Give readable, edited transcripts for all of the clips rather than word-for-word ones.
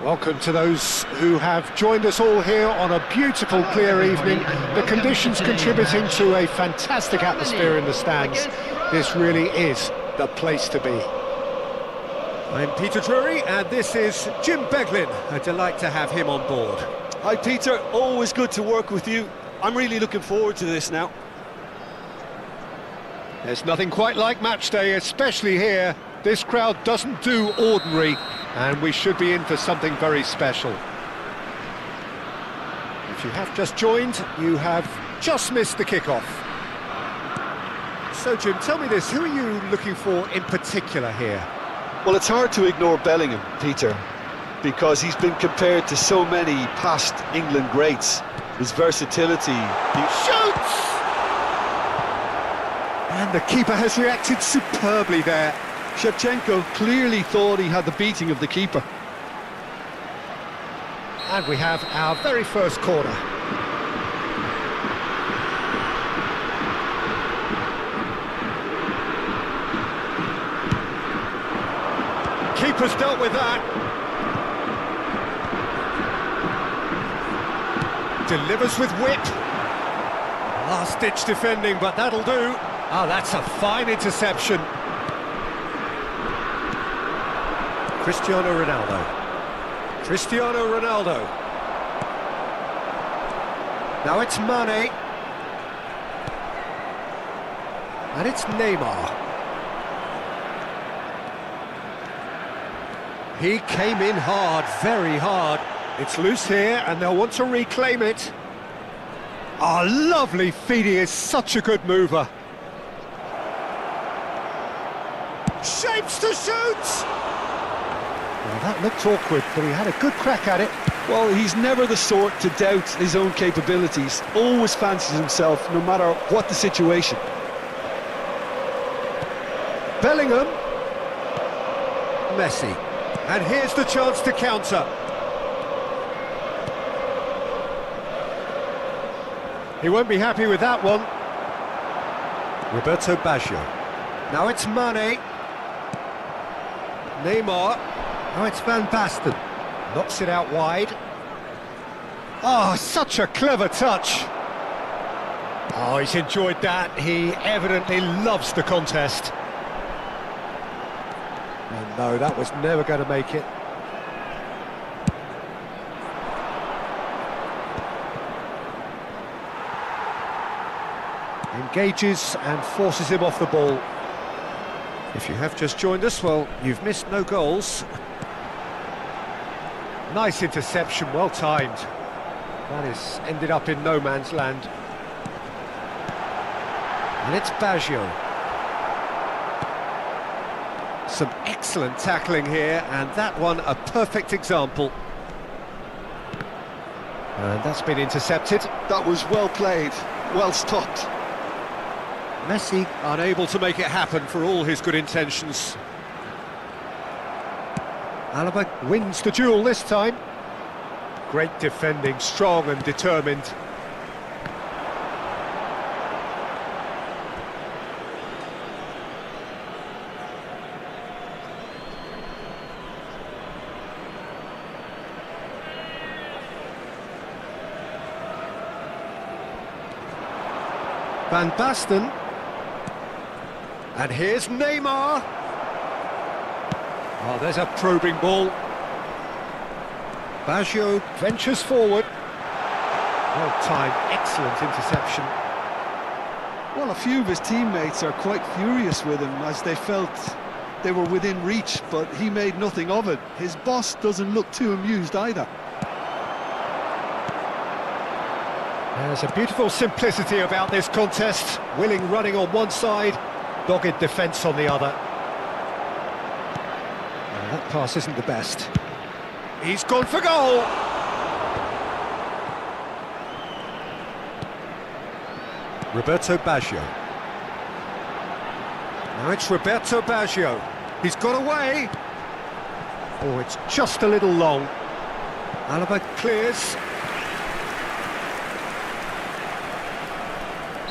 Welcome to those who have joined us all here on a beautiful, clear evening. The conditions contributing to a fantastic atmosphere in the stands. This really is the place to be. I'm Peter Drury, and this is Jim Beglin. A delight to have him on board. Hi Peter, always good to work with you. I'm really looking forward to this now. There's nothing quite like match day, especially here. This crowd doesn't do ordinary, and we should be in for something very special. If you have just joined, you have just missed the kickoff. So Jim, tell me this, who are you looking for in particular here? Well, it's hard to ignore Bellingham, Peter, because he's been compared to so many past England greats. His versatility. He shoots! And the keeper has reacted superbly there. Shevchenko clearly thought he had the beating of the keeper. And we have our very first corner. Keeper's dealt with that. Delivers with wit. Last-ditch defending, but that'll do. Oh, that's a fine interception. Cristiano Ronaldo. Now it's Mane. And it's Neymar. He came in hard, very hard. It's loose here, and they'll want to reclaim it. Oh, lovely feed, he is such a good mover. Shapes to shoot! Well, that looked awkward, but he had a good crack at it. Well, he's never the sort to doubt his own capabilities. Always fancies himself, no matter what the situation. Bellingham. Messi. And here's the chance to counter. He won't be happy with that one. Roberto Baggio. Now it's Mane. Neymar. Now it's Van Basten. Knocks it out wide. Oh, such a clever touch. Oh, he's enjoyed that. He evidently loves the contest. Oh no, that was never going to make it. Engages and forces him off the ball. If you have just joined us, well, you've missed no goals. Nice interception, well timed. That has ended up in no man's land. And it's Baggio. Some excellent tackling here, and that one a perfect example. And that's been intercepted. That was well played, well stopped. Messi Unable to make it happen for all his good intentions. Alaba wins the duel this time. Great defending, strong and determined. Van Basten. And here's Neymar. Oh, there's a probing ball. Baggio ventures forward. Well timed, excellent interception. Well, a few of his teammates are quite furious with him as they felt they were within reach, but he made nothing of it. His boss doesn't look too amused either. There's a beautiful simplicity about this contest. Willing running on one side, dogged defence on the other. That pass isn't the best. He's gone for goal! Roberto Baggio. Now it's Roberto Baggio. He's got away. Oh, it's just a little long. Alaba clears.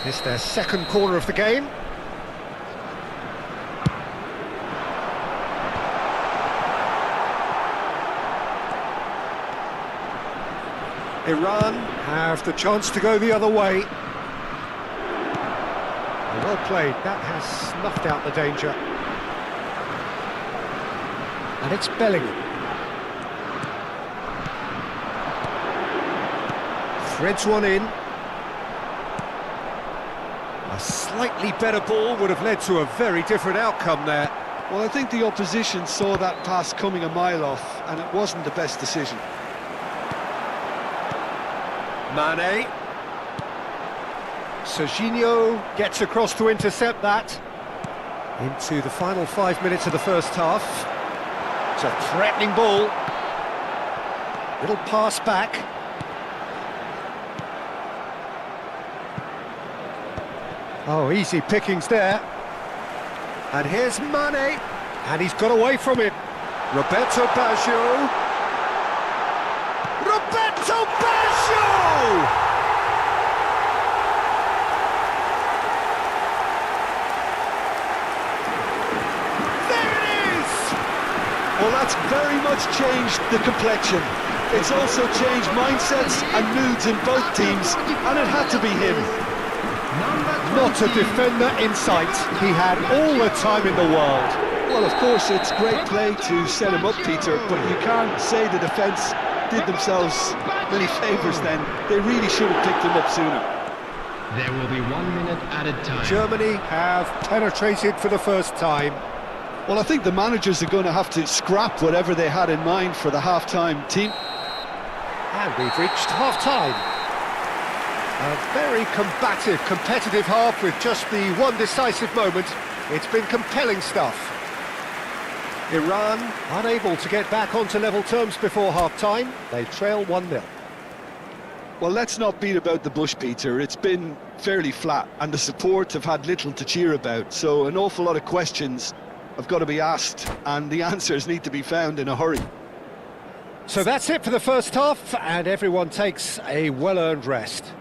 It's their second corner of the game. Iran have the chance to go the other way. Well played, that has snuffed out the danger. And it's Bellingham. Threads one in. A slightly better ball would have led to a very different outcome there. Well, I think the opposition saw that pass coming a mile off, and it wasn't the best decision. Mane. Serginho gets across to intercept that. Into the final 5 minutes of the first half. It's a threatening ball. Little pass back. Oh, easy pickings there. And here's Mane. And he's got away from it. Roberto Baggio. Roberto Baggio! Well, that's very much changed the complexion. It's also changed mindsets and moods in both teams, and it had to be him. Not a defender in sight. He had all the time in the world. Well, of course, it's great play to set him up, Peter, but you can't say the defence did themselves many favours then. They really should have picked him up sooner. There will be 1 minute added time. Germany have penetrated for the first time. Well, I think the managers are going to have to scrap whatever they had in mind for the half-time team. And we've reached half-time. A very combative, competitive half with just the one decisive moment. It's been compelling stuff. Iran Unable to get back onto level terms before half-time. They trail 1-0. Well, let's not beat about the bush, Peter. It's been fairly flat, and the support have had little to cheer about. So an awful lot of questions have got to be asked, and the answers need to be found in a hurry. So that's it for the first half, and everyone takes a well-earned rest.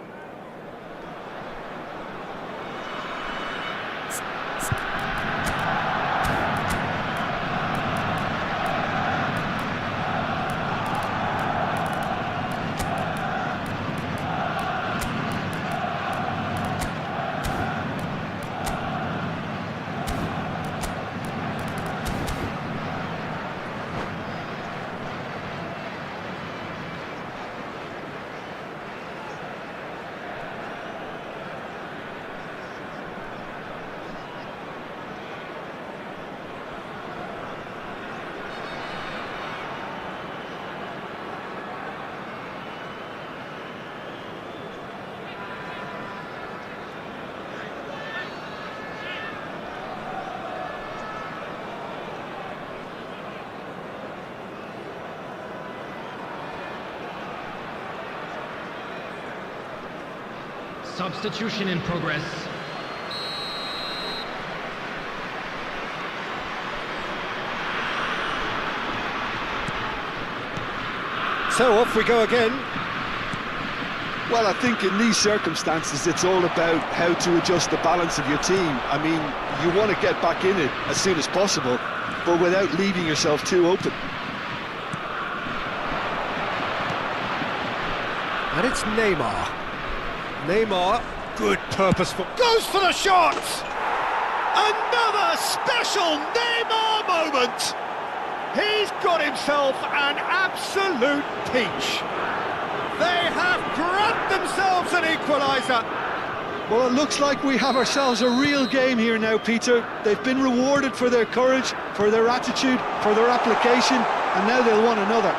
Substitution in progress. So off we go again. Well, I think in these circumstances it's all about how to adjust the balance of your team. I mean, you want to get back in it as soon as possible, but without leaving yourself too open. And it's Neymar. Neymar, good purposeful, goes for the shot! Another special Neymar moment! He's got himself an absolute peach. They have grabbed themselves an equaliser. Well, it looks like we have ourselves a real game here now, Peter. They've been rewarded for their courage, for their attitude, for their application, and now they'll want another.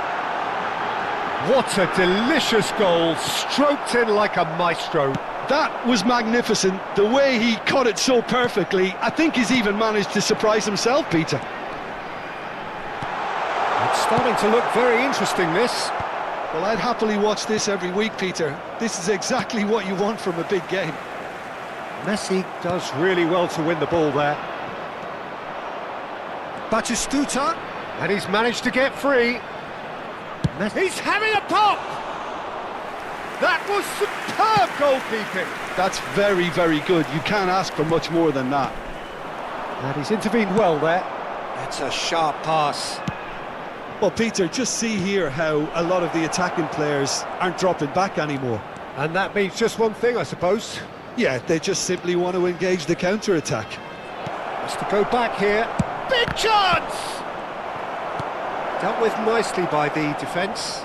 What a delicious goal, stroked in like a maestro. That was magnificent, the way he cut it so perfectly. I think he's even managed to surprise himself, Peter. It's starting to look very interesting, this. Well, I'd happily watch this every week, Peter. This is exactly what you want from a big game. Messi does really well to win the ball there. Batistuta, and he's managed to get free. He's having a pop! That was superb goalkeeping. That's very, very good. You can't ask for much more than that. And he's intervened well there. That's a sharp pass. Well, Peter, just see here how a lot of the attacking players aren't dropping back anymore. And that means just one thing, I suppose. Yeah, they just simply want to engage the counter-attack. Has to go back here. Big chance! Dealt with nicely by the defence.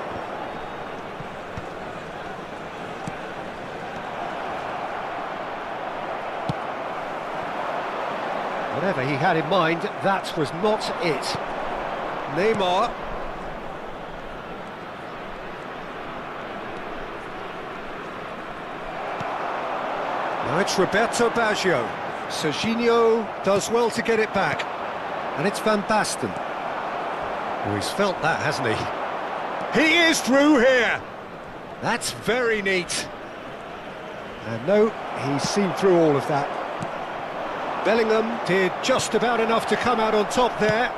Whatever he had in mind, that was not it. Neymar. Now it's Roberto Baggio. Serginho does well to get it back. And it's Van Basten. Oh, he's felt that, hasn't he? He is through here! That's very neat. And no, he's seen through all of that. Bellingham did just about enough to come out on top there.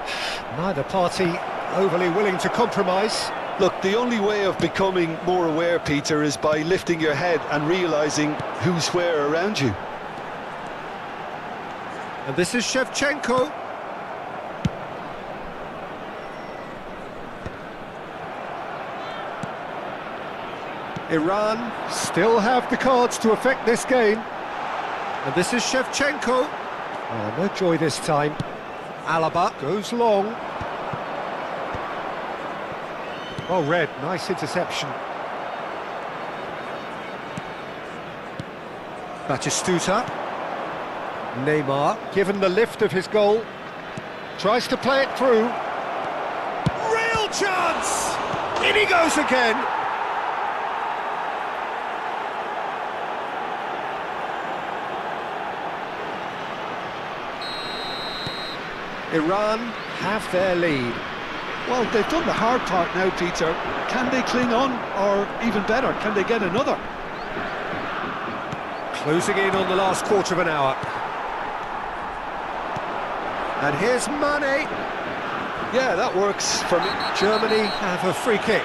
Neither party overly willing to compromise. Look, the only way of becoming more aware, Peter, is by lifting your head and realising who's where around you. And this is Shevchenko. Iran still have the cards to affect this game. And this is Shevchenko. Oh, no joy this time. Alaba goes long. Oh, Red, nice interception. Batistuta. Neymar, given the lift of his goal, tries to play it through. Real chance! In he goes again. Iran have their lead. Well, they've done the hard part now, Peter. Can they cling on, or even better, can they get another? Closing in on the last quarter of an hour. And here's Mane. Yeah, that works for me. Germany have a free kick.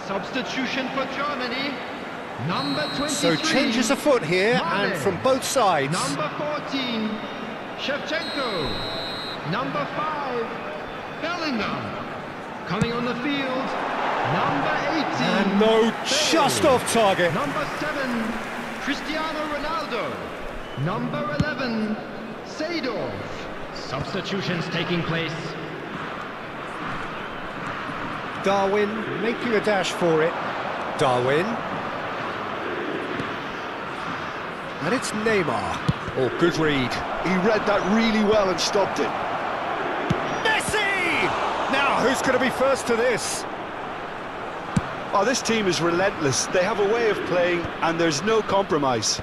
Substitution for Germany, number 23. So changes afoot here, Mane. and from both sides. Number 14, Shevchenko. Number 5, Bellingham. Coming on the field, number 18. And no, just off target. Number 7, Cristiano Ronaldo. Number 11, Seedorf. Substitutions taking place. Darwin making a dash for it. Darwin. And it's Neymar. Oh, good read. He read that really well and stopped it. Messi! Now, who's going to be first to this? Oh, this team is relentless. They have a way of playing, and there's no compromise.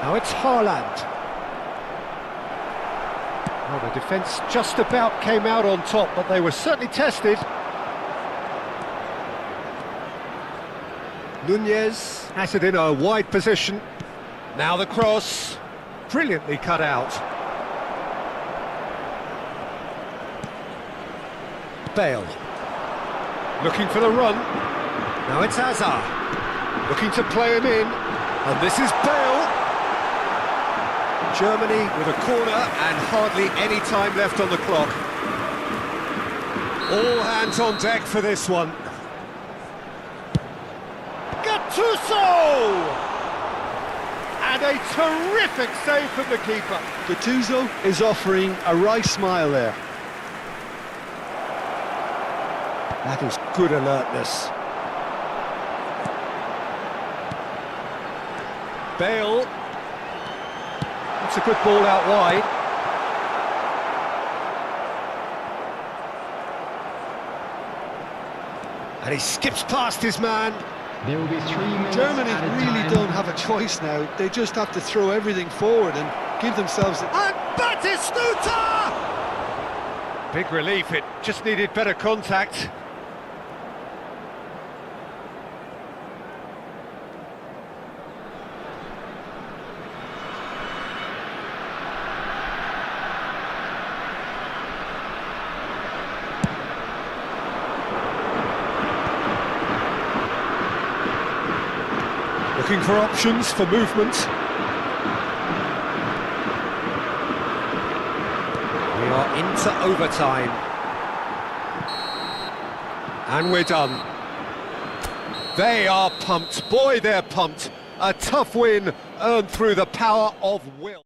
Now it's Haaland. Well, the defence just about came out on top, but they were certainly tested. Nunez has it in a wide position. Now the cross, brilliantly cut out. Bale, looking for the run. Now it's Hazard, looking to play him in. And this is Bale. Germany with a corner and hardly any time left on the clock. All hands on deck for this one. Gattuso! And a terrific save from the keeper. Gattuso is offering a wry smile there. That is good alertness. Bale. That's a good ball out wide. And he skips past his man. There will be 3 minutes Germany at a really time. don't have a choice now. They just have to throw everything forward and give themselves... And Batistuta! Big relief, it just needed better contact. Looking for options for movement. We are into overtime. And we're done. They are pumped. Boy, they're pumped. A tough win earned through the power of will.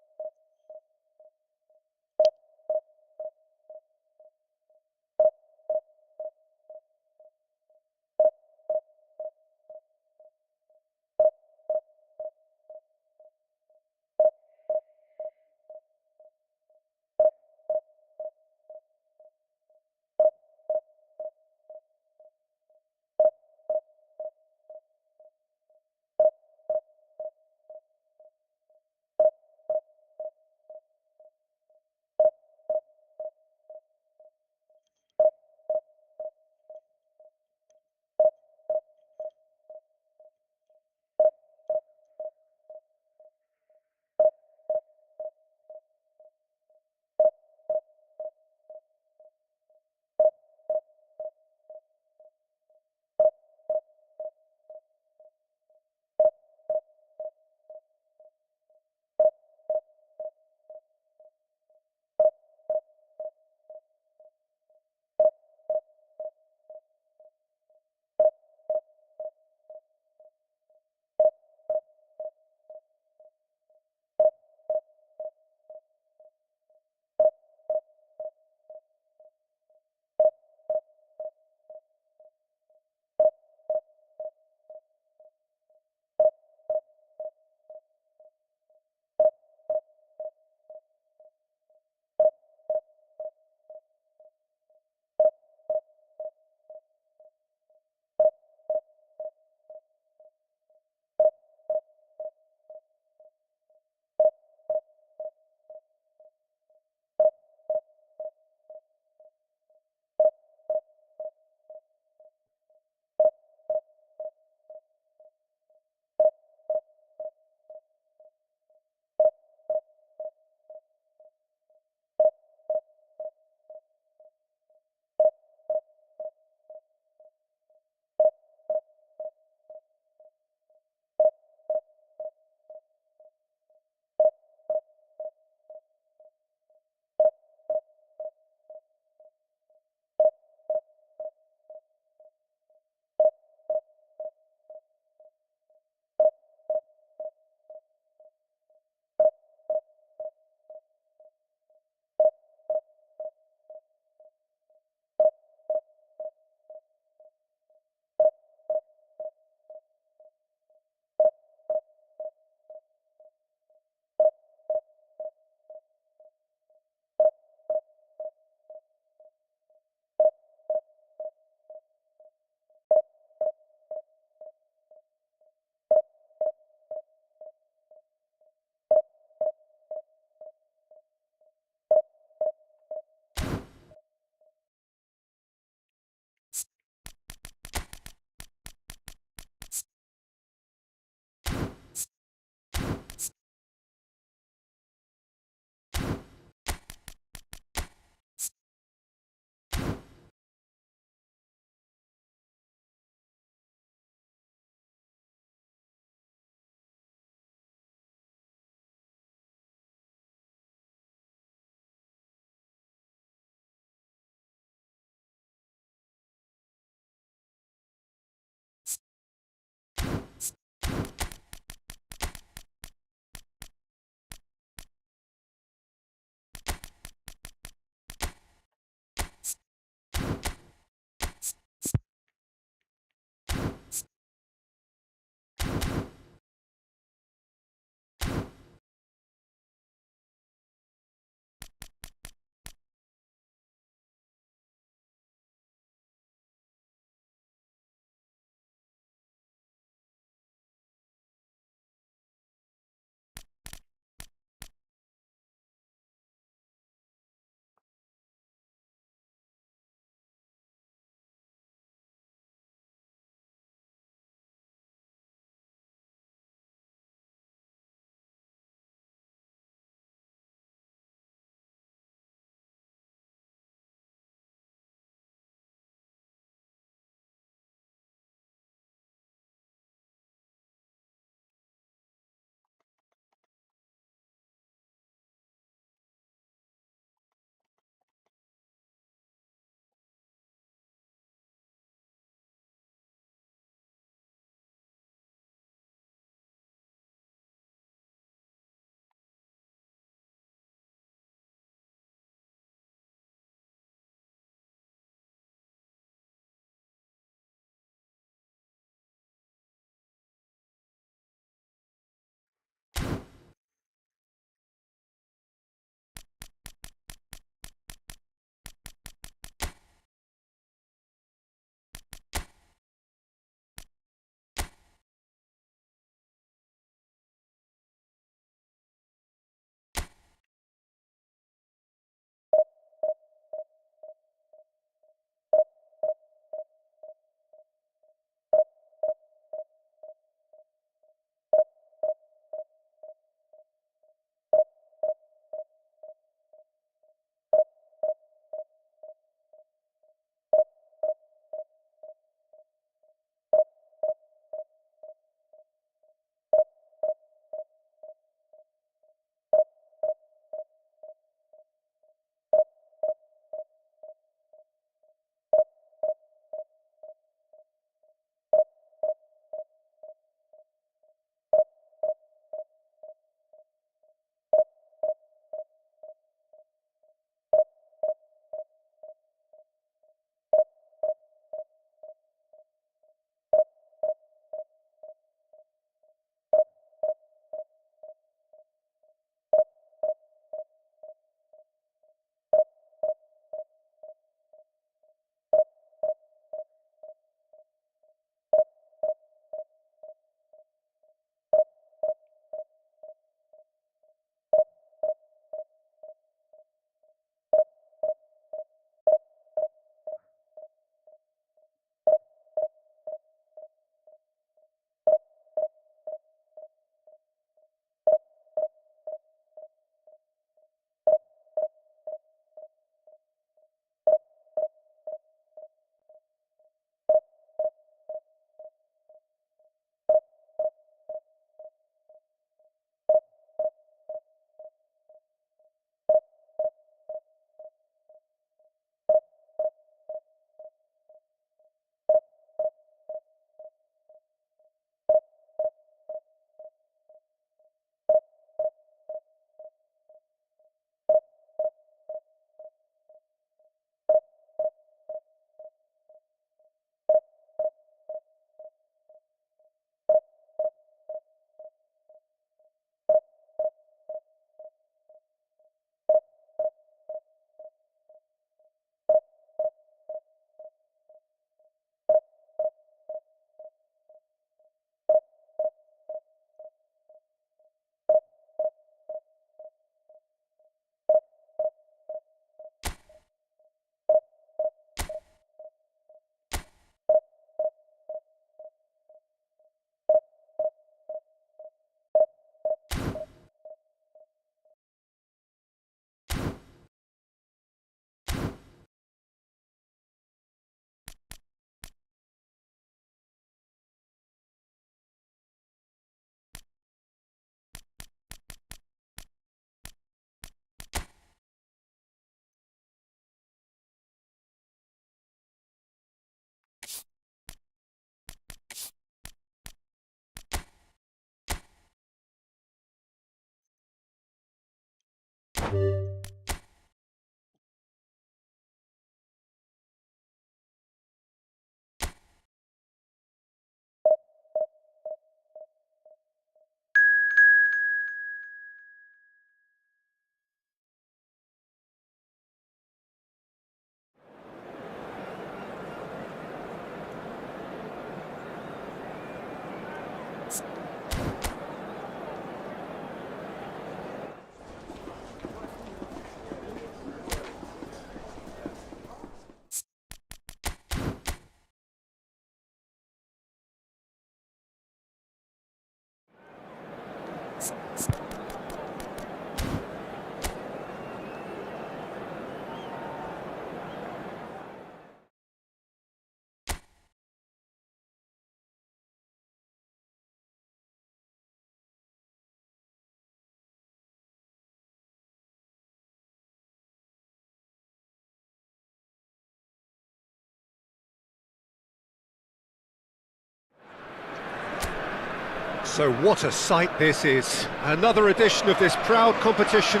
So what a sight this is. Another edition of this proud competition,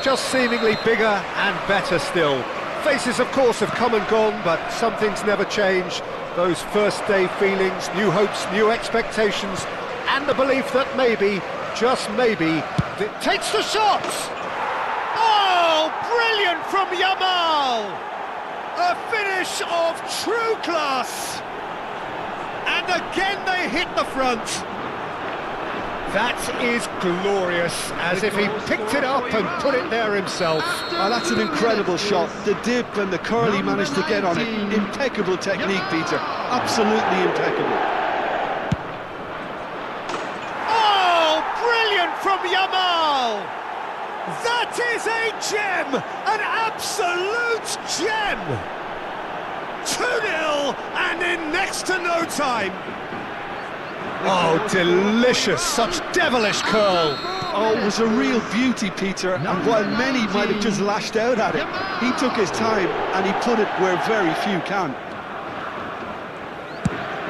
just seemingly bigger and better still. Faces, of course, have come and gone, but some things never change. Those first day feelings, new hopes, new expectations, and the belief that maybe, just maybe, it takes the shot! Oh, brilliant from Yamal! A finish of true class! And again they hit the front. That is glorious, as if he picked it up and put it there himself. Oh, that's an incredible shot. The dip and the curl he managed to get on it. Impeccable technique, Peter. Absolutely impeccable. Oh, brilliant from Yamal! That is a gem, an absolute gem! 2-0 and in next to no time. Oh, delicious, such devilish curl. Oh, it was a real beauty, Peter, and while many might have just lashed out at it, he took his time and he put it where very few can.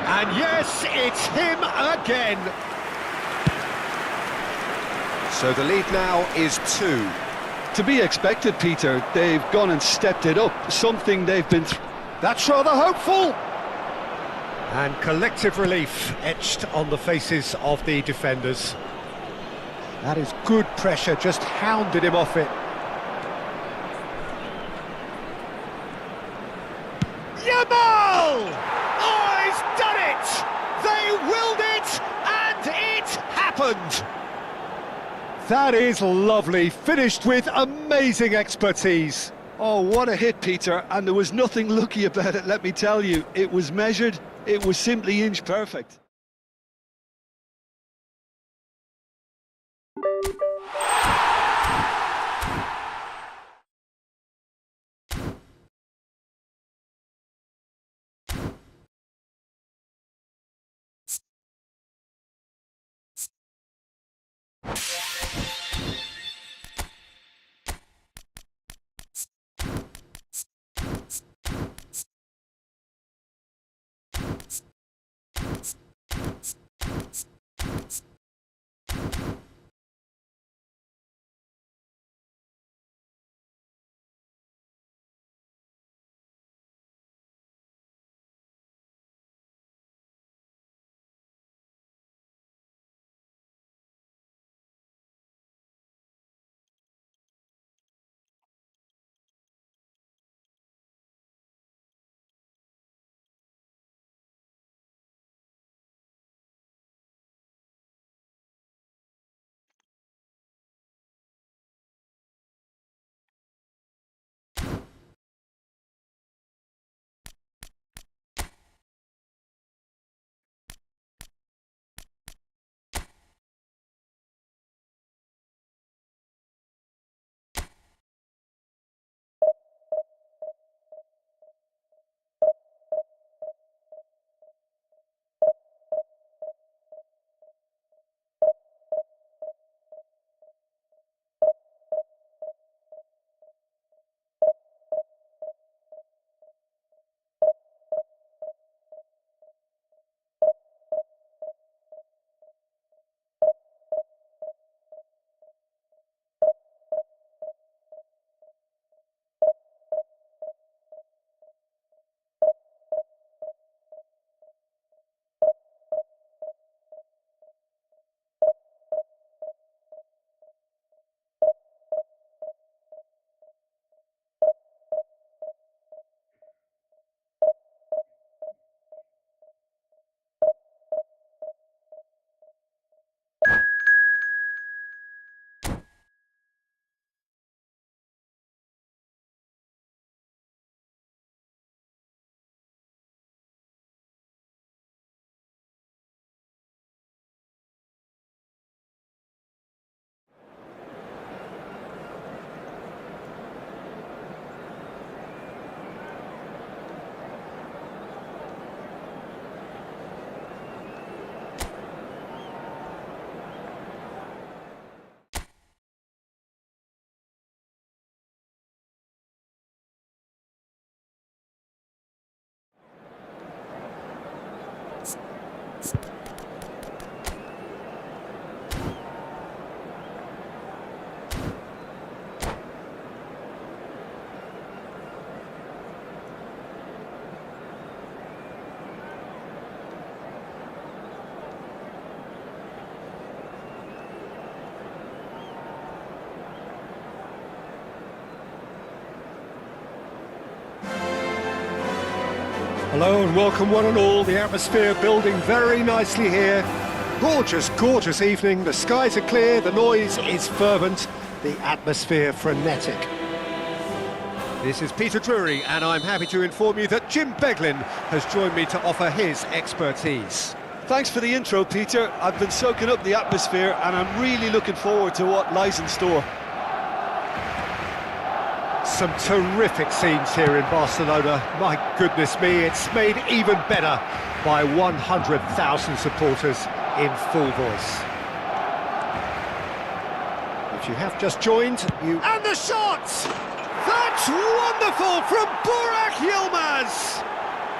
And yes, it's him again. So the lead now is 2. To be expected, Peter. They've gone and stepped it up, something they've been That's rather hopeful. And collective relief etched on the faces of the defenders. That is good pressure, just hounded him off it. Yamal! Oh, he's done it! They willed it, and it happened! That is lovely, finished with amazing expertise. Oh, what a hit, Peter, and there was nothing lucky about it, let me tell you. It was measured, it was simply inch perfect. Hello and welcome one and all. The atmosphere building very nicely here. Gorgeous, gorgeous evening. The skies are clear, the noise is fervent, the atmosphere frenetic. This is Peter Drury and I'm happy to inform you that Jim Beglin has joined me to offer his expertise. Thanks for the intro, Peter. I've been soaking up the atmosphere and I'm really looking forward to what lies in store. Some terrific scenes here in Barcelona. My goodness me, it's made even better by 100,000 supporters in full voice. If you have just joined, you... And the shot! That's wonderful from Burak Yilmaz!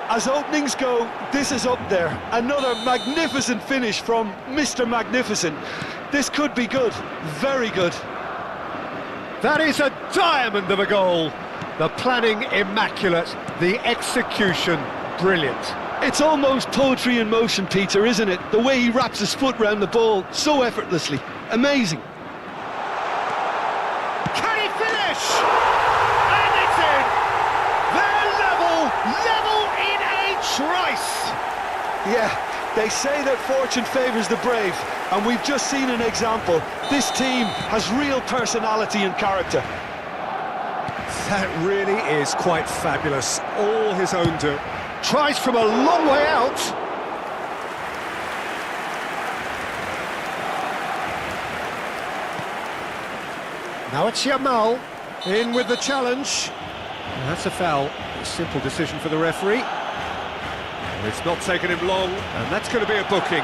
As openings go, this is up there. Another magnificent finish from Mr. Magnificent. This could be good, very good. That is a diamond of a goal. The planning immaculate, the execution brilliant. It's almost poetry in motion, Peter, isn't it? The way he wraps his foot round the ball so effortlessly. Amazing. Can he finish? And it's in! They're level in a trice! Yeah. They say that fortune favours the brave, and we've just seen an example. This team has real personality and character. That really is quite fabulous. All his own do. Tries from a long way out. Now it's Yamal, in with the challenge. And that's a foul. A simple decision for the referee. It's not taken him long, and that's going to be a booking.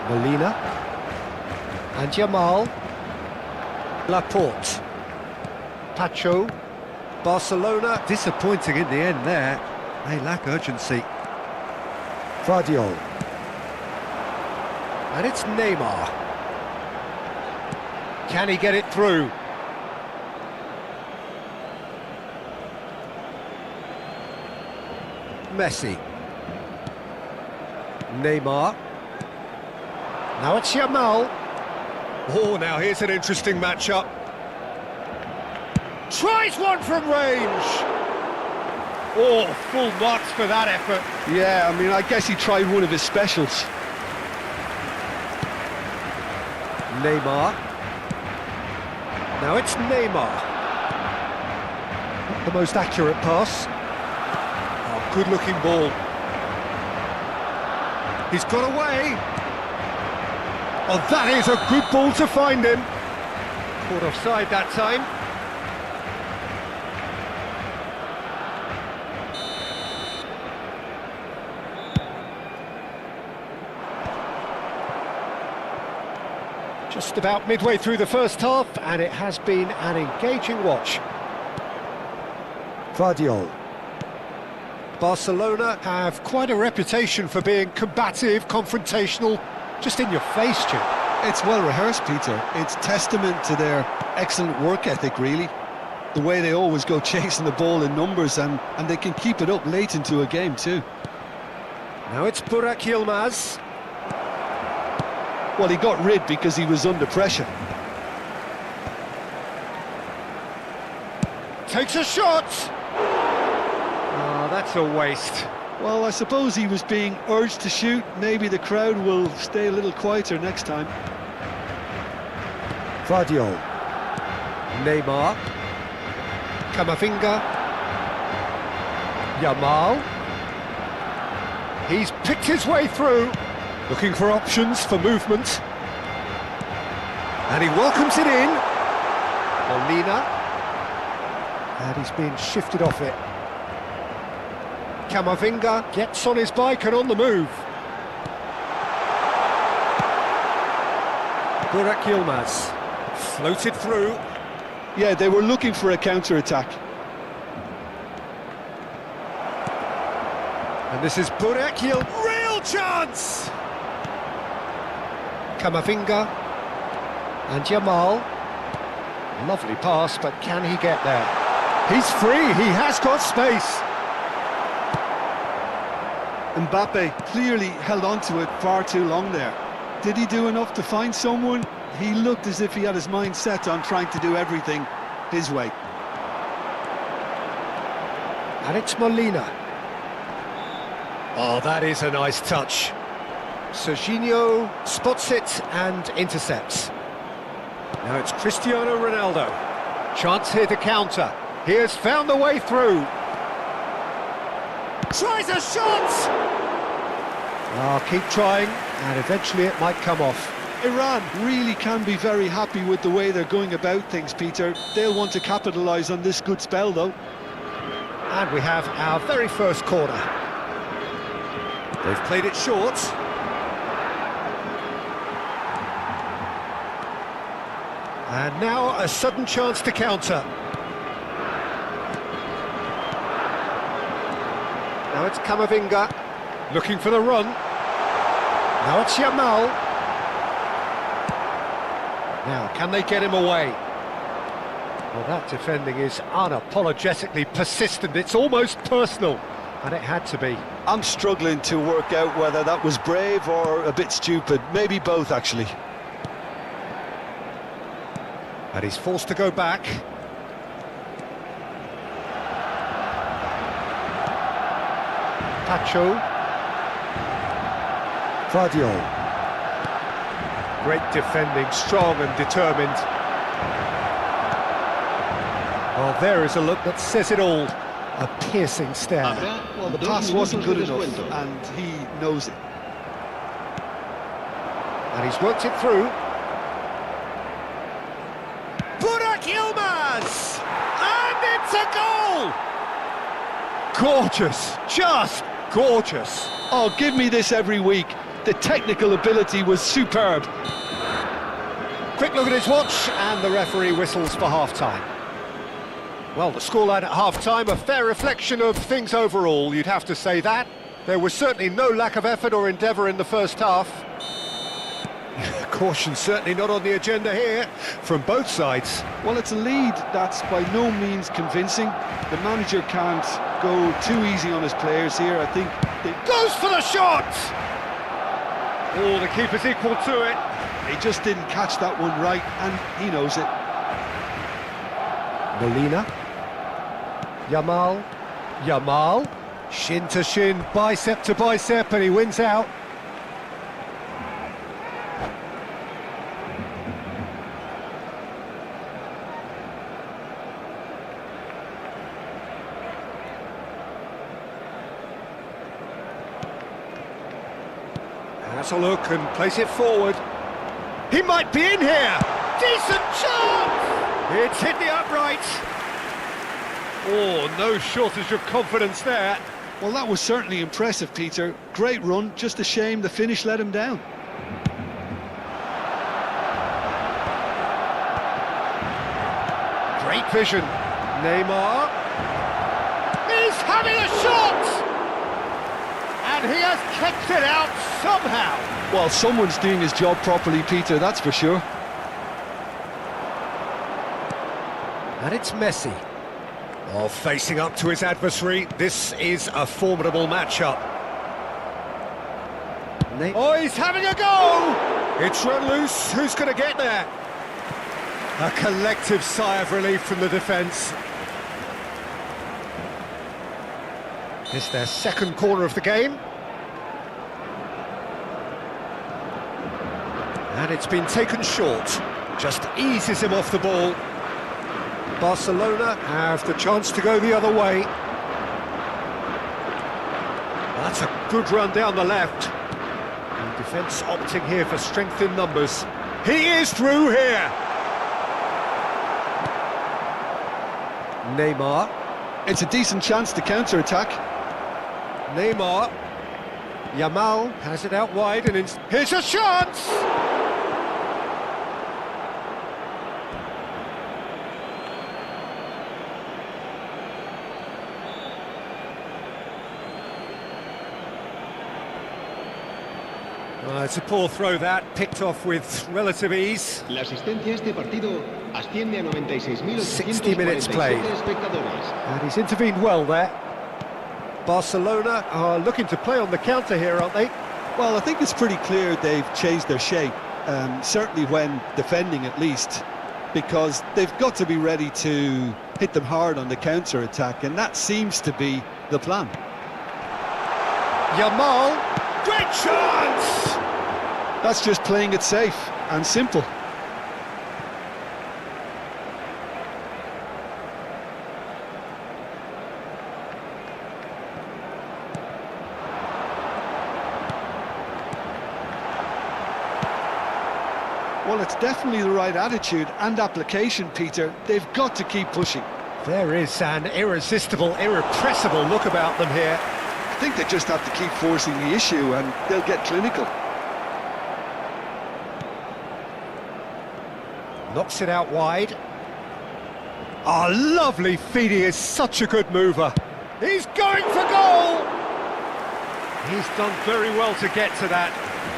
Molina. And Yamal. Laporte. Pacho. Barcelona disappointing in the end there. They lack urgency. Vardiol. And it's Neymar. Can he get it through? Messi. Neymar. Now it's Yamal. Oh, now here's an interesting matchup. Tries one from range. Oh, full marks for that effort. Yeah, I mean, I guess he tried one of his specials. Neymar. Now it's Neymar. Not the most accurate pass. Oh, good-looking ball. He's got away. Oh, that is a good ball to find him. Caught offside that time. Just about midway through the first half, and it has been an engaging watch. Vardiol. Barcelona have quite a reputation for being combative, confrontational, just in your face, Jim. It's well rehearsed, Peter. It's testament to their excellent work ethic, really. The way they always go chasing the ball in numbers, and they can keep it up late into a game too. Now it's Burak Yilmaz. Well, he got rid because he was under pressure. Takes a shot! Oh, that's a waste. Well, I suppose he was urged urged to shoot. Maybe the crowd will stay a little quieter next time. Vardiol. Neymar. Camavinga. Yamal. He's picked his way through. Looking for options for movement. And he welcomes it in. Molina. And he's being shifted off it. Camavinga gets on his bike and on the move. Burak Yilmaz. Floated through. Yeah, they were looking for a counter-attack. And this is Burak Yilmaz. Real chance! Camavinga and Yamal. Lovely pass, but can he get there? He's free, he has got space. Mbappe clearly held on to it far too long there. Did he do enough to find someone? He looked as if he had his mind set on trying to do everything his way. And it's Molina. Oh, that is a nice touch. Serginho spots it and intercepts. Now it's Cristiano Ronaldo. Chance here to counter. He has found the way through. Tries a shot! Oh, keep trying, and eventually it might come off. Iran really can be very happy with the way they're going about things, Peter. They'll want to capitalise on this good spell, though. And we have our very first corner. They've played it short. And now a sudden chance to counter. Now it's Camavinga, looking for the run. Now it's Yamal. Now, can they get him away? Well, that defending is unapologetically persistent. It's almost personal, and it had to be. I'm struggling to work out whether that was brave or a bit stupid. Maybe both, actually. And he's forced to go back. Pacho. Fadio. Great defending, strong and determined. Well, there is a look that says it all. A piercing stare. Well, the pass wasn't good enough, and he knows it. And he's worked it through. Burak Yilmaz! And it's a goal! Gorgeous, just gorgeous. Oh, give me this every week. The technical ability was superb. Quick look at his watch, and the referee whistles for half-time. Well, the scoreline at half-time, a fair reflection of things overall, you'd have to say that. There was certainly no lack of effort or endeavour in the first half. Caution certainly not on the agenda here, from both sides. Well, it's a lead that's by no means convincing. The manager can't go too easy on his players here. I think they... Goes for the shot! Oh, the keeper's equal to it. He just didn't catch that one right, and he knows it. Molina. Yamal. Shin to shin, bicep to bicep, and he wins out. Has a look and plays it forward. He might be in here! Decent chance! It's hit the upright. Oh, no shortage of confidence there. Well, that was certainly impressive, Peter. Great run, just a shame the finish let him down. Great vision. Neymar. He's having a shot! And he has kicked it out somehow. Well, someone's doing his job properly, Peter, that's for sure. And it's Messi. Oh, facing up to his adversary, this is a formidable matchup. Oh, he's having a go! It's run loose, who's going to get there? A collective sigh of relief from the defence. It's their second corner of the game. And it's been taken short. Just eases him off the ball. Barcelona have the chance to go the other way. That's a good run down the left. The defence opting here for strength in numbers. He is through here. Neymar. It's a decent chance to counter-attack. Neymar. Yamal has it out wide and here's a chance! It's a poor throw that, picked off with relative ease. La asistencia a este partido asciende a 96.847 60 minutes played. espectadores. And he's intervened well there. Barcelona are looking to play on the counter here, aren't they? Well, I think it's pretty clear they've changed their shape, certainly when defending at least, because they've got to be ready to hit them hard on the counter-attack, and that seems to be the plan. Yamal, great chance! That's just playing it safe and simple. Well, it's definitely the right attitude and application, Peter. They've got to keep pushing. There is an irresistible, irrepressible look about them here. I think they just have to keep forcing the issue and they'll get clinical. Knocks it out wide. Oh, lovely feed, he is such a good mover. He's going for goal! He's done very well to get to that.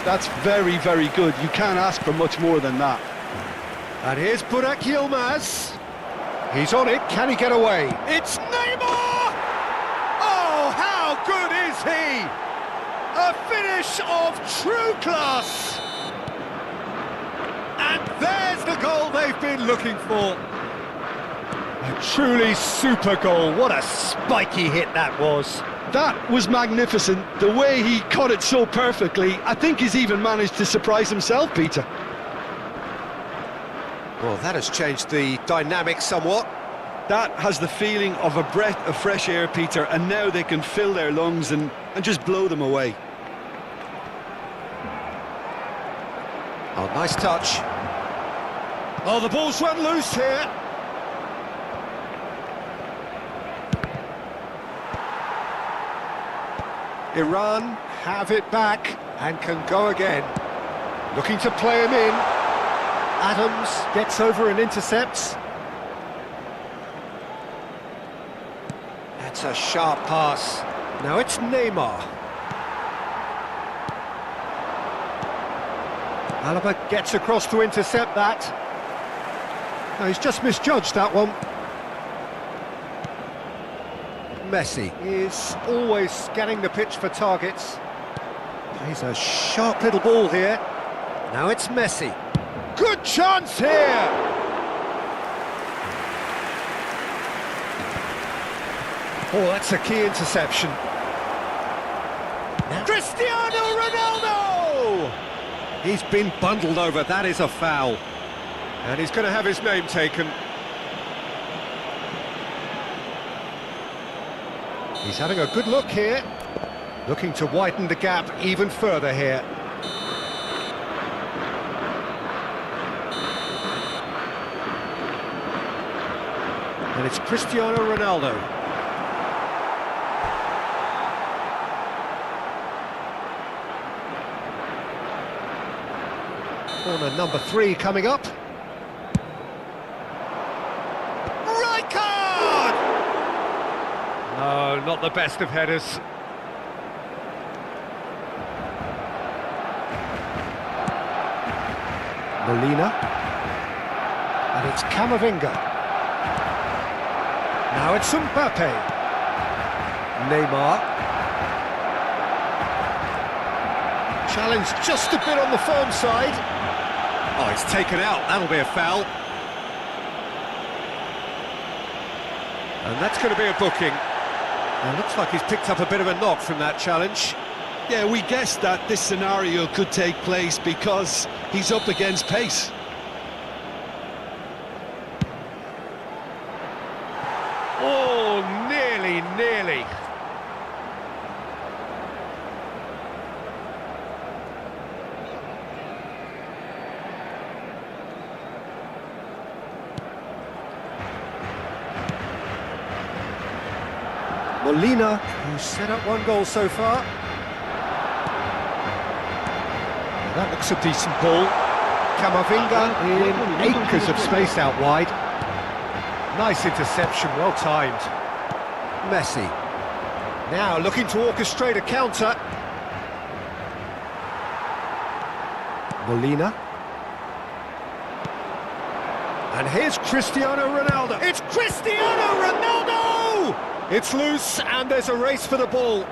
That's very, very good. You can't ask for much more than that. And here's Burak Yilmaz. He's on it, can he get away? It's Neymar! Oh, how good is he? A finish of true class! And there's the goal they've been looking for. A truly super goal. What a spiky hit that was. That was magnificent. The way he caught it so perfectly, I think he's even managed to surprise himself, Peter. Well, that has changed the dynamic somewhat. That has the feeling of a breath of fresh air, Peter, and now they can fill their lungs and just blow them away. Oh, nice touch. Oh, the ball's run loose here. Iran have it back and can go again. Looking to play him in. Adams gets over and intercepts. That's a sharp pass. Now it's Neymar. Alaba gets across to intercept that. No, he's just misjudged that one. Messi is always scanning the pitch for targets. Plays a sharp little ball here. Now it's Messi. Good chance here! Oh, that's a key interception. Now Cristiano Ronaldo! He's been bundled over, that is a foul. And he's going to have his name taken. He's having a good look here. Looking to widen the gap even further here. And it's Cristiano Ronaldo. Corner number 3 coming up. No, not the best of headers. Molina. And it's Camavinga. Now it's Mbappe. Neymar. Challenge just a bit on the firm side. Oh, it's taken out. That'll be a foul. And that's going to be a booking. It looks like he's picked up a bit of a knock from that challenge. Yeah, we guessed that this scenario could take place because he's up against pace. Oh, nearly. Molina, who's set up 1 goal so far. That looks a decent ball. Camavinga in acres of space out wide. Nice interception, well timed. Messi. Now looking to orchestrate a counter. Molina. And here's Cristiano Ronaldo. It's Cristiano Ronaldo! It's loose and there's a race for the ball.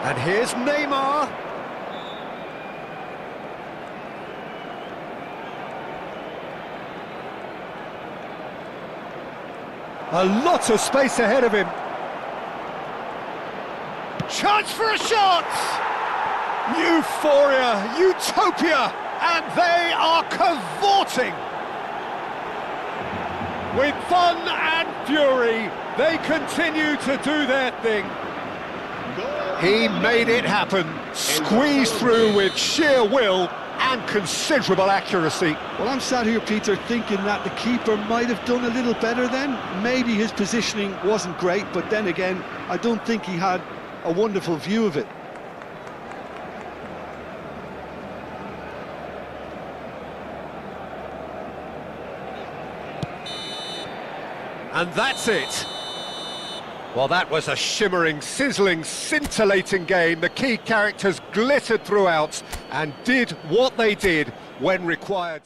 And here's Neymar. A lot of space ahead of him. Chance for a shot! Euphoria, utopia, and they are cavorting. With fun and fury, they continue to do their thing. He made it happen, squeezed through with sheer will and considerable accuracy. Well, I'm sat here, Peter, thinking that the keeper might have done a little better then. Maybe his positioning wasn't great, but then again, I don't think he had a wonderful view of it. And that's it. Well, that was a shimmering, sizzling, scintillating game. The key characters glittered throughout and did what they did when required.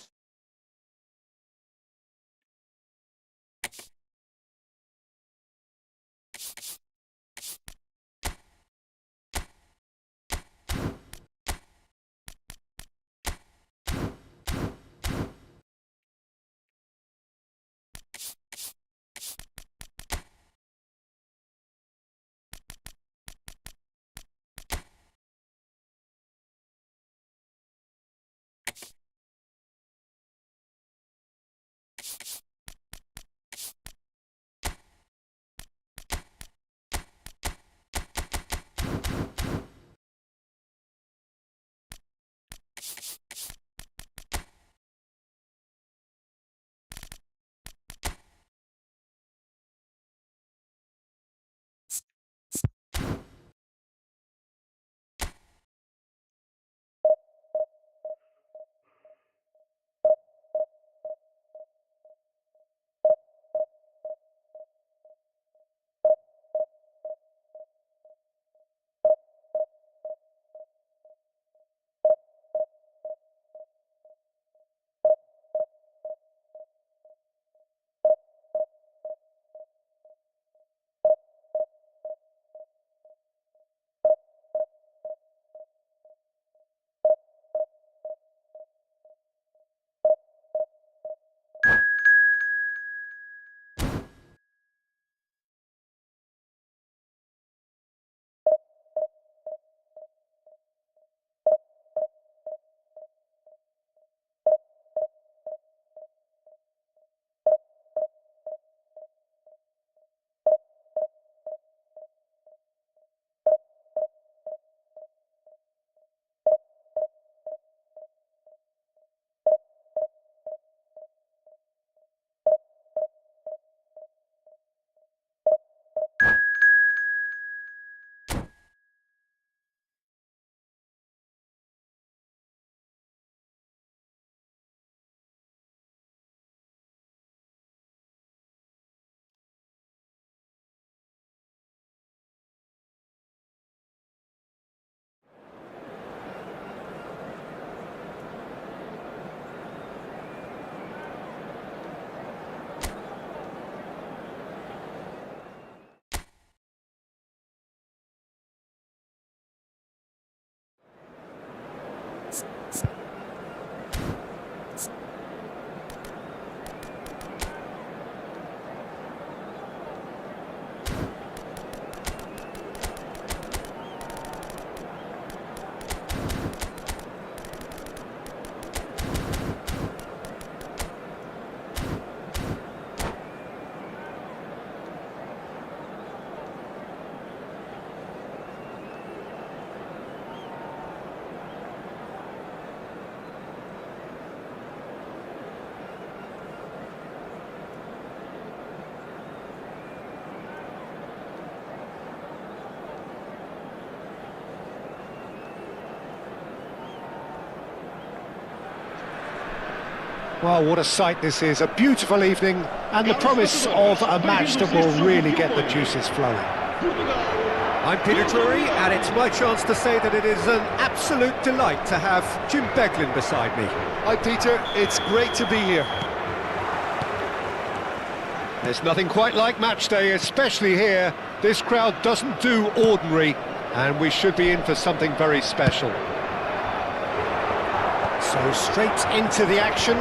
Well, what a sight this is, a beautiful evening, and the promise of a match that will really get the juices flowing. I'm Peter Drury, and it's my chance to say that it is an absolute delight to have Jim Beglin beside me. Hi Peter, it's great to be here. There's nothing quite like match day, especially here. This crowd doesn't do ordinary, and we should be in for something very special. So straight into the action.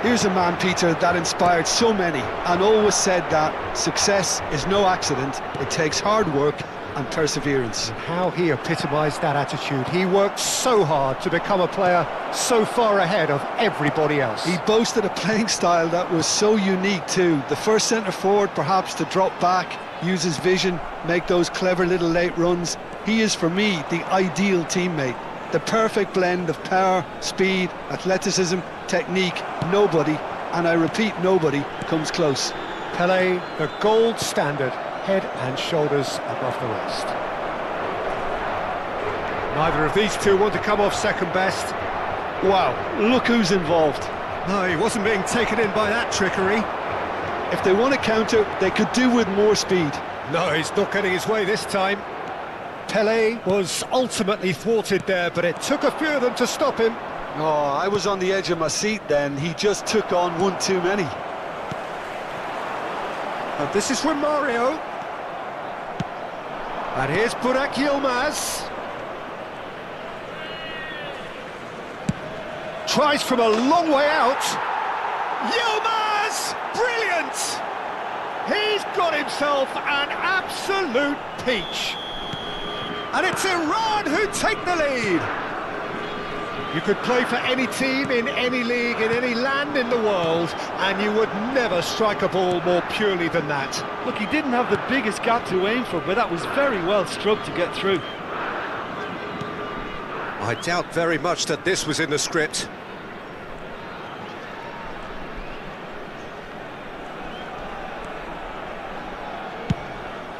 Here's a man, Peter, that inspired so many and always said that success is no accident, it takes hard work and perseverance. How he epitomised that attitude. He worked so hard to become a player so far ahead of everybody else. He boasted a playing style that was so unique too. The first centre-forward perhaps to drop back, use his vision, make those clever little late runs. He is, for me, the ideal teammate. The perfect blend of power, speed, athleticism, technique. Nobody, and I repeat nobody, comes close. Pelé, the gold standard, head and shoulders above the rest. Neither of these two want to come off second best. Wow, look who's involved. No, he wasn't being taken in by that trickery. If they want to counter, they could do with more speed. No, he's not getting his way this time. Pelé was ultimately thwarted there, but it took a few of them to stop him. Oh, I was on the edge of my seat then. He just took on one too many. And this is from Mario. And here's Burak Yilmaz. Tries from a long way out. Yilmaz! Brilliant! He's got himself an absolute peach. And it's Iran who take the lead. You could play for any team, in any league, in any land in the world, and you would never strike a ball more purely than that. Look, he didn't have the biggest gap to aim for, but that was very well struck to get through. I doubt very much that this was in the script.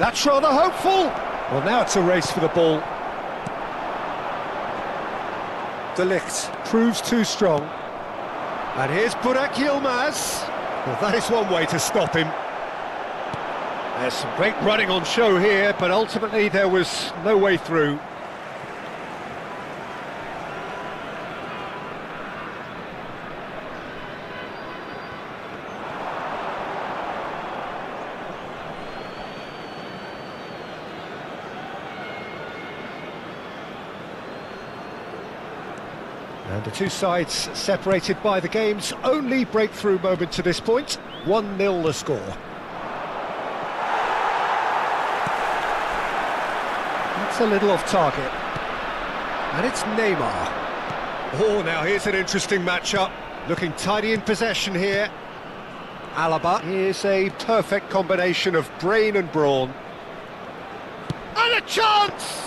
That's rather hopeful. Well, now it's a race for the ball. De Ligt proves too strong. And here's Burak Yilmaz. Well, that is one way to stop him. There's some great running on show here, but ultimately there was no way through. And the two sides separated by the game's only breakthrough moment to this point. 1-0 the score. That's a little off target. And it's Neymar. Oh, now here's an interesting matchup. Looking tidy in possession here. Alaba is a perfect combination of brain and brawn. And a chance!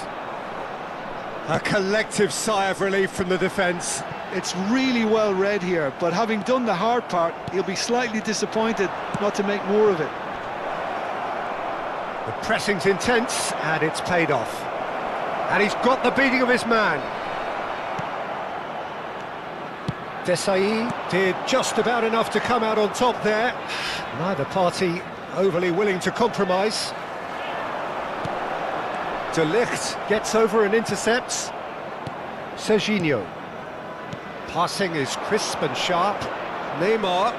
A collective sigh of relief from the defence. It's really well read here, but having done the hard part, he'll be slightly disappointed not to make more of it. The pressing's intense, and it's paid off. And he's got the beating of his man. Desai did just about enough to come out on top there. Neither party overly willing to compromise. De Ligt gets over and intercepts. Serginho. Passing is crisp and sharp. Neymar.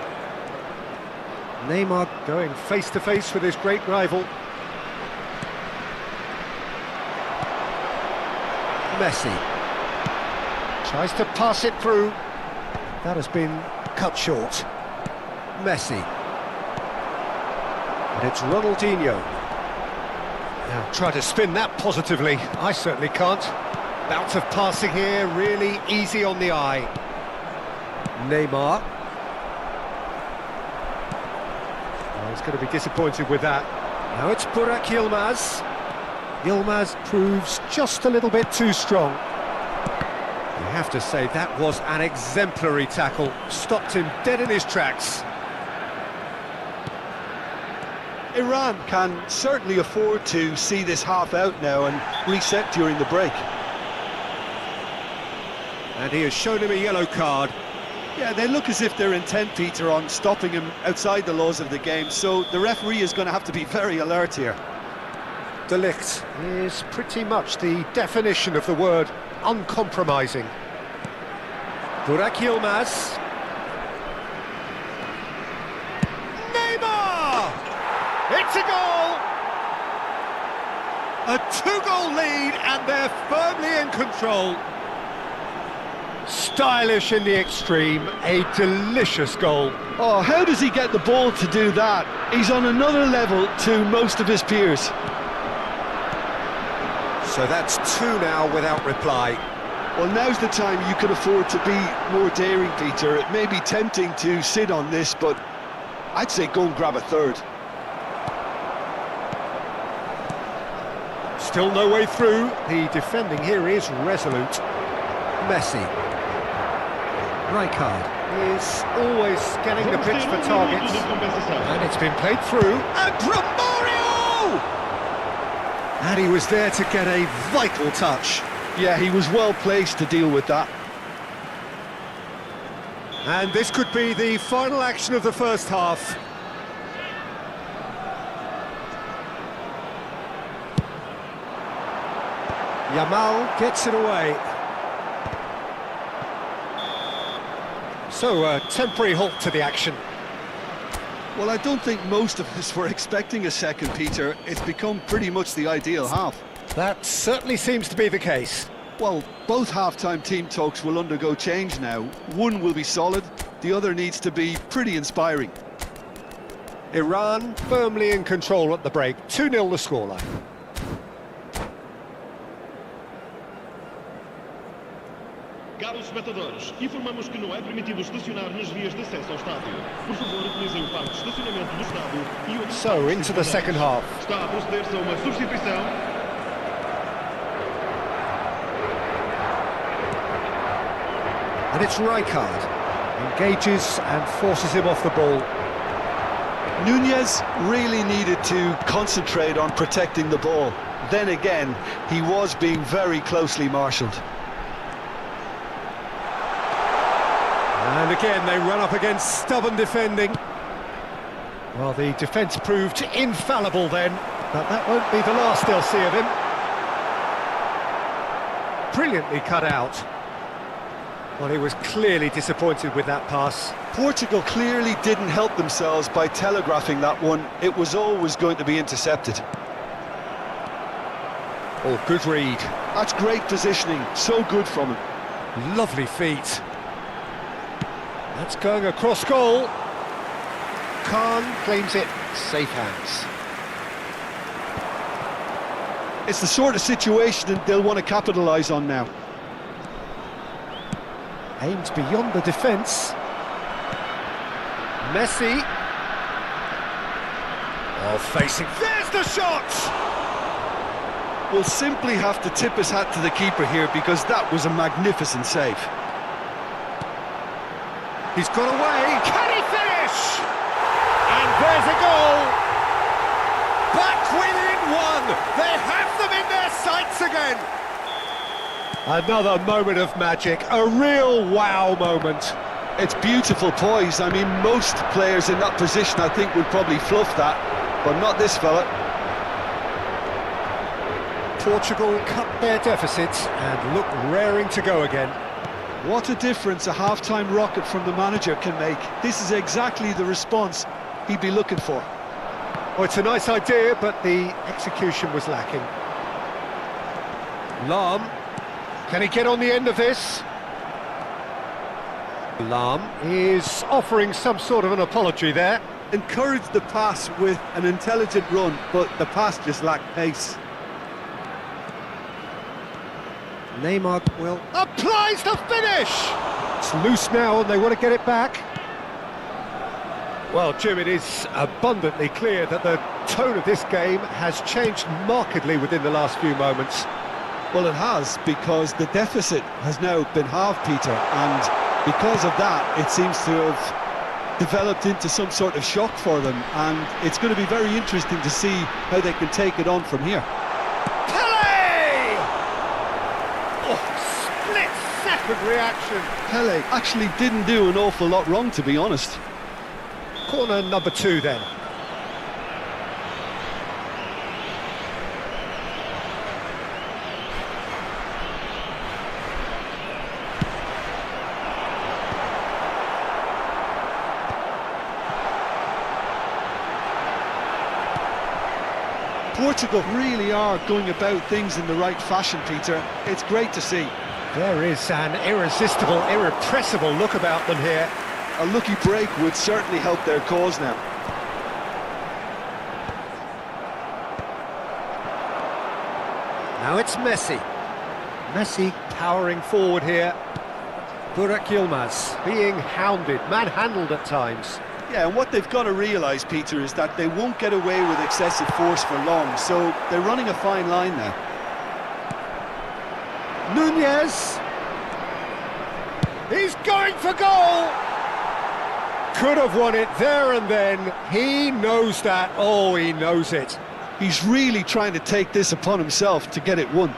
Neymar going face-to-face with his great rival. Messi. Tries to pass it through. That has been cut short. Messi. And it's Ronaldinho. Now, try to spin that positively. I certainly can't. Bout of passing here, really easy on the eye. Neymar. Oh, he's going to be disappointed with that. Now it's Burak Yilmaz. Yilmaz proves just a little bit too strong. You have to say that was an exemplary tackle. Stopped him dead in his tracks. Iran can certainly afford to see this half out now and reset during the break. And he has shown him a yellow card. Yeah, they look as if they're intent, Peter, on stopping him outside the laws of the game, so the referee is going to have to be very alert here. De Ligt is pretty much the definition of the word uncompromising. Burak Yilmaz. Neymar! It's a goal! A two-goal lead and they're firmly in control. Stylish in the extreme, a delicious goal. Oh, how does he get the ball to do that? He's on another level to most of his peers. So that's two now without reply. Well, now's the time you can afford to be more daring, Peter. It may be tempting to sit on this, but I'd say go and grab a third. Still no way through. The defending here is resolute. Messi. Rijkaard is always scanning the pitch for targets. And it's been played through. And Romario! And he was there to get a vital touch. Yeah, he was well placed to deal with that. And this could be the final action of the first half. Yamal gets it away. So, a temporary halt to the action. Well, I don't think most of us were expecting a second, Peter. It's become pretty much the ideal half. That certainly seems to be the case. Well, both half-time team talks will undergo change now. One will be solid, the other needs to be pretty inspiring. Iran firmly in control at the break. 2-0 the scoreline. Caros espectadores, informamos que não é permitido estacionar nas vias de acesso ao estádio. Por favor, utilizem o parque de estacionamento do estádio e outros. So, into the second half. Está a proceder-se a uma substituição. And it's Rijkaard. Engages and forces him off the ball. Nunez really needed to concentrate on protecting the ball. Then again, he was being very closely marshalled. And again, they run up against stubborn defending. Well, the defence proved infallible then, but that won't be the last they'll see of him. Brilliantly cut out. Well, he was clearly disappointed with that pass. Portugal clearly didn't help themselves by telegraphing that one. It was always going to be intercepted. Oh, good read. That's great positioning, so good from him. Lovely feet. That's going across goal. Khan claims it, safe hands. It's the sort of situation that they'll want to capitalise on now. Aimed beyond the defence. Messi. Oh, facing. There's the shot! We'll simply have to tip his hat to the keeper here because that was a magnificent save. He's got away. Can he finish? And there's a goal. Back within one. They have them in their sights again. Another moment of magic. A real wow moment. It's beautiful poise. I mean, most players in that position, I think, would probably fluff that, but not this fella. Portugal cut their deficits and look raring to go again. What a difference a half-time rocket from the manager can make. This is exactly the response he'd be looking for. Well, it's a nice idea, but the execution was lacking. Lahm, can he get on the end of this? Lahm is offering some sort of an apology there. Encouraged the pass with an intelligent run, but the pass just lacked pace. Neymar will applies the finish. It's loose now and they want to get it back. Well, Jim, it is abundantly clear that the tone of this game has changed markedly within the last few moments. Well, it has, because the deficit has now been halved, Peter, and because of that, it seems to have developed into some sort of shock for them, and it's going to be very interesting to see how they can take it on from here. Reaction. Pele actually didn't do an awful lot wrong, to be honest. Corner number 2 then. Portugal really are going about things in the right fashion, Peter. It's great to see. There is an irresistible, irrepressible look about them here. A lucky break would certainly help their cause now. Now it's Messi. Messi powering forward here. Burak Yilmaz being hounded, manhandled at times. Yeah, and what they've got to realise, Peter, is that they won't get away with excessive force for long, so they're running a fine line now. Nunez. He's going for goal. Could have won it there and then. He knows that. Oh, he knows it. He's really trying to take this upon himself to get it won.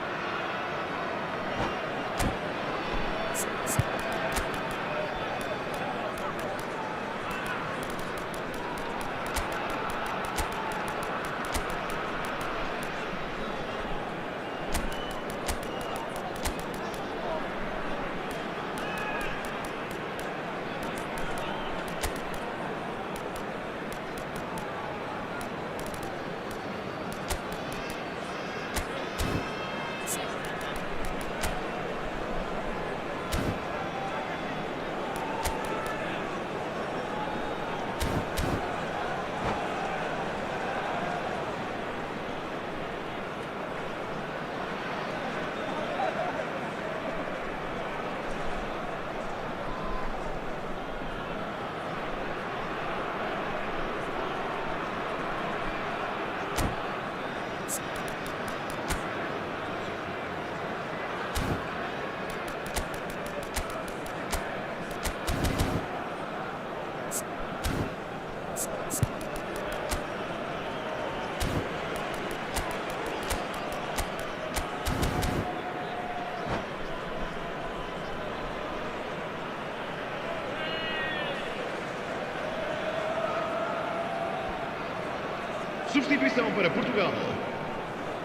Substituição para Portugal.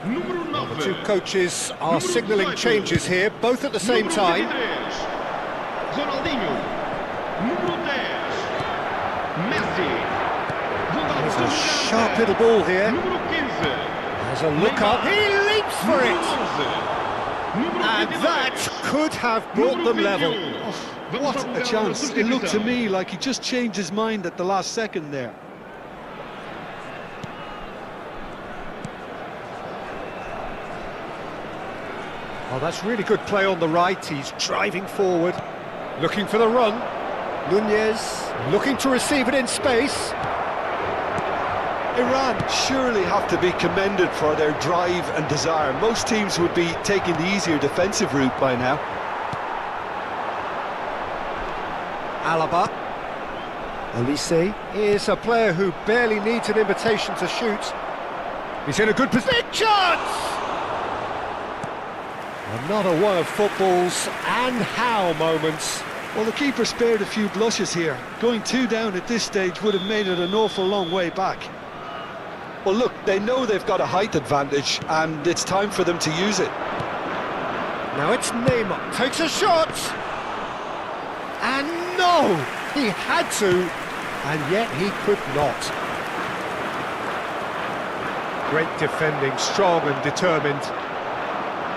Número 9. The two coaches are signalling changes here, both at the same time. Ronaldinho. Número 10. Messi. There's a sharp little ball here. Número 15. There's a look up. He leaps for it. And that could have brought them level. What a chance. It looked to me like he just changed his mind at the last second there. Oh, that's really good play on the right. He's driving forward, looking for the run. Nunez looking to receive it in space. Iran surely have to be commended for their drive and desire. Most teams would be taking the easier defensive route by now. Alaba. Olise is a player who barely needs an invitation to shoot. He's in a good position. Big chance! Another one of football's and how moments. Well, the keeper spared a few blushes here. Going 2 down at this stage would have made it an awful long way back. Well, look, they know they've got a height advantage, and it's time for them to use it. Now it's Neymar, takes a shot! And no! He had to, and yet he could not. Great defending, strong and determined.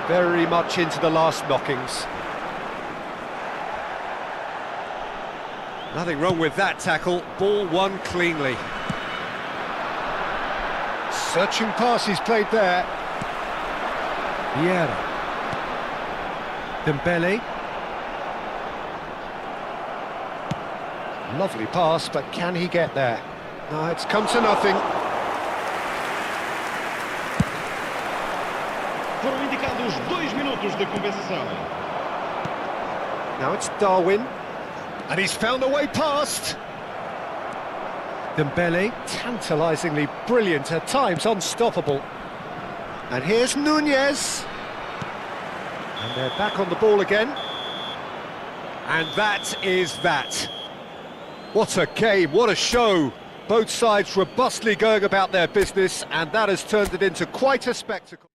Very much into the last knockings. Nothing wrong with that tackle, ball won cleanly. Searching pass he's played there. Vieira. Dembele. Lovely pass, but can he get there? No, it's come to nothing. Foram indicados 2 minutos de compensação. Now it's Darwin. And he's found a way past. Dembele, tantalisingly brilliant, at times unstoppable. And here's Nunez. And they're back on the ball again. And that is that. What a game, what a show. Both sides robustly going about their business, and that has turned it into quite a spectacle.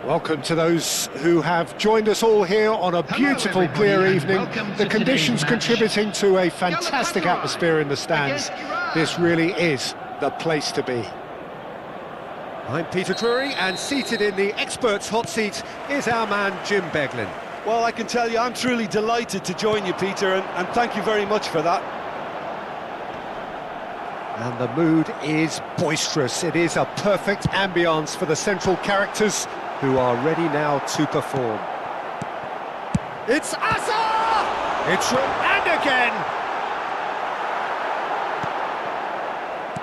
Welcome to those who have joined us all here on a beautiful, clear evening. The conditions contributing to a fantastic atmosphere in the stands. This really is the place to be. I'm Peter Drury, and seated in the experts' hot seat is our man Jim Beglin. Well, I can tell you, I'm truly delighted to join you, Peter, and thank you very much for that. And the mood is boisterous. It is a perfect ambience for the central characters who are ready now to perform. It's Asa! It's and again!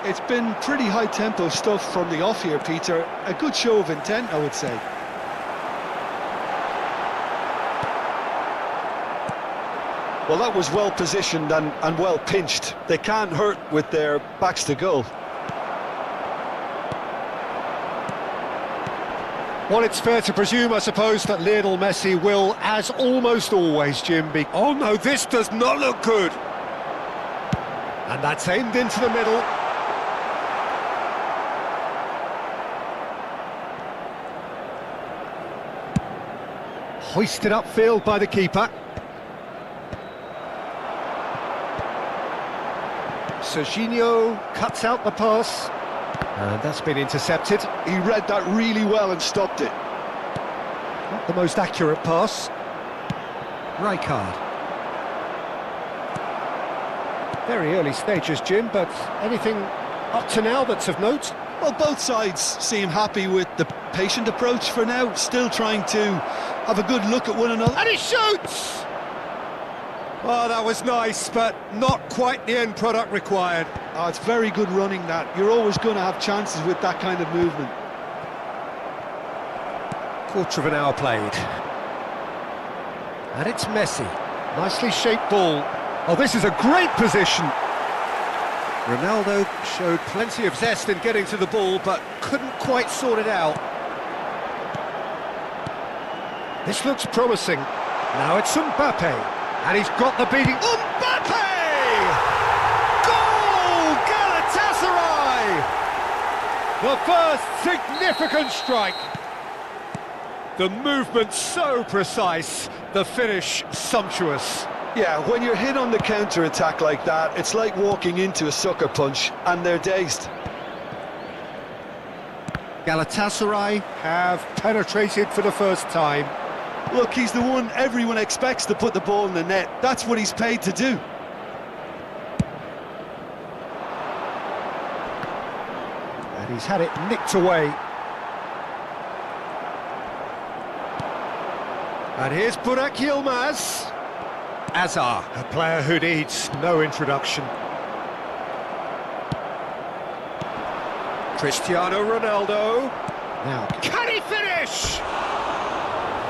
It's been pretty high-tempo stuff from the off here, Peter. A good show of intent, I would say. Well, that was well positioned and well pinched. They can't hurt with their backs to goal. Well, it's fair to presume, I suppose, that Lionel Messi will, as almost always, Jim, be... Oh no, this does not look good! And that's aimed into the middle. Hoisted upfield by the keeper. Serginho cuts out the pass, and that's been intercepted. He read that really well and stopped it. Not the most accurate pass. Rijkaard. Very early stages, Jim, but anything up to now that's of note? Well, both sides seem happy with the patient approach for now, still trying to have a good look at one another. And he shoots! Oh, that was nice, but not quite the end product required. Oh, it's very good running, that. You're always going to have chances with that kind of movement. Quarter of an hour played. And it's Messi. Nicely shaped ball. Oh, this is a great position. Ronaldo showed plenty of zest in getting to the ball, but couldn't quite sort it out. This looks promising. Now it's Mbappe. And he's got the beating. Mbappe! Goal! Galatasaray! The first significant strike. The movement so precise, the finish sumptuous. Yeah, when you're hit on the counter-attack like that, it's like walking into a sucker punch, and they're dazed. Galatasaray have penetrated for the first time. Look, he's the one everyone expects to put the ball in the net. That's what he's paid to do. And he's had it nicked away. And here's Burak Yilmaz. Azar, a player who needs no introduction. Cristiano Ronaldo. Now, can he finish?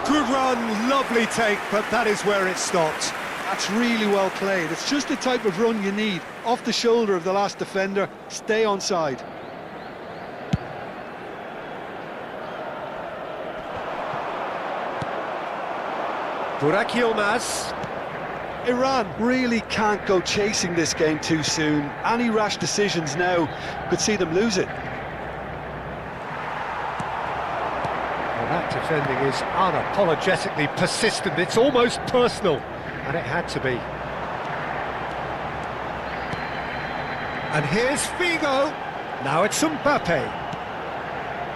Good run, lovely take, but that is where it stopped. That's really well played. It's just the type of run you need. Off the shoulder of the last defender, stay onside. Burak Yilmaz. Iran really can't go chasing this game too soon. Any rash decisions now could see them lose it. That defending is unapologetically persistent. It's almost personal, and it had to be. And here's Figo. Now it's Mbappe.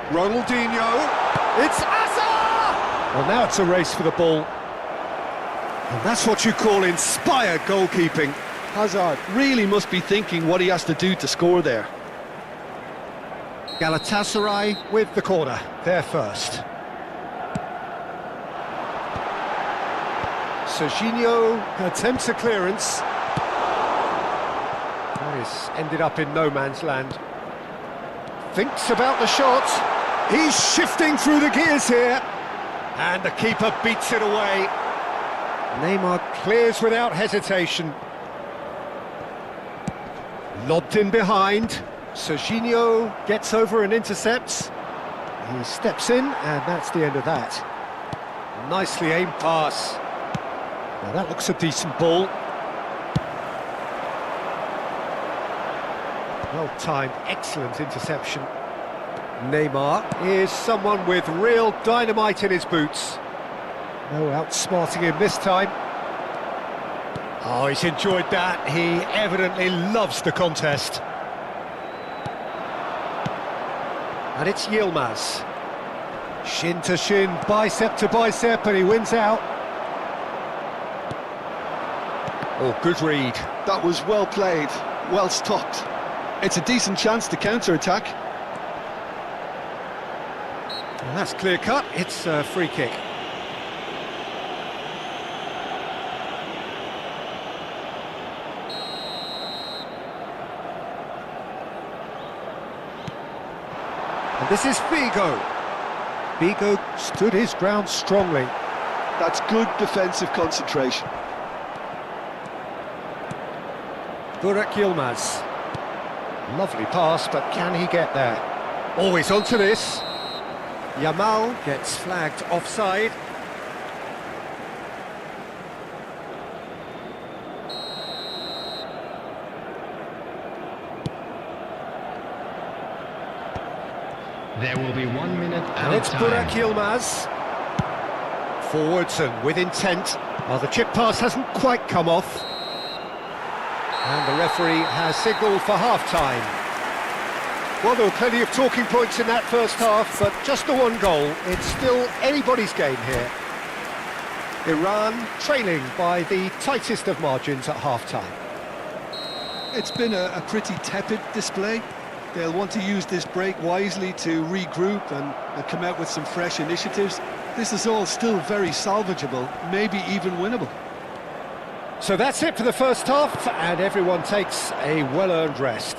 Ronaldinho. It's Asa! Well, now it's a race for the ball. And that's what you call inspired goalkeeping. Hazard really must be thinking what he has to do to score there. Galatasaray with the corner, there first. Serginho attempts a clearance. That is ended up in no man's land. Thinks about the shot. He's shifting through the gears here. And the keeper beats it away. Neymar clears without hesitation. Lobbed in behind. Serginho gets over and intercepts. He steps in, and that's the end of that. Nicely aimed pass. Now that looks a decent ball. Well timed, excellent interception. Neymar is someone with real dynamite in his boots. No outsmarting him this time. Oh, he's enjoyed that. He evidently loves the contest. And it's Yilmaz. Shin to shin, bicep to bicep, and he wins out. Oh, good read. That was well played, well stopped. It's a decent chance to counter-attack. And that's clear cut, it's a free kick. And this is Figo. Figo stood his ground strongly. That's good defensive concentration. Burak Yilmaz. Lovely pass, but can he get there? Always onto this. Yamal gets flagged offside. There will be 1 minute And out it's of Burak time. Yilmaz. Forwards and with intent. Well, the chip pass hasn't quite come off. And the referee has signalled for half-time. Well, there were plenty of talking points in that first half, but just the one goal. It's still anybody's game here. Iran trailing by the tightest of margins at half-time. It's been a pretty tepid display. They'll want to use this break wisely to regroup and come out with some fresh initiatives. This is all still very salvageable, maybe even winnable. So that's it for the first half, and everyone takes a well-earned rest.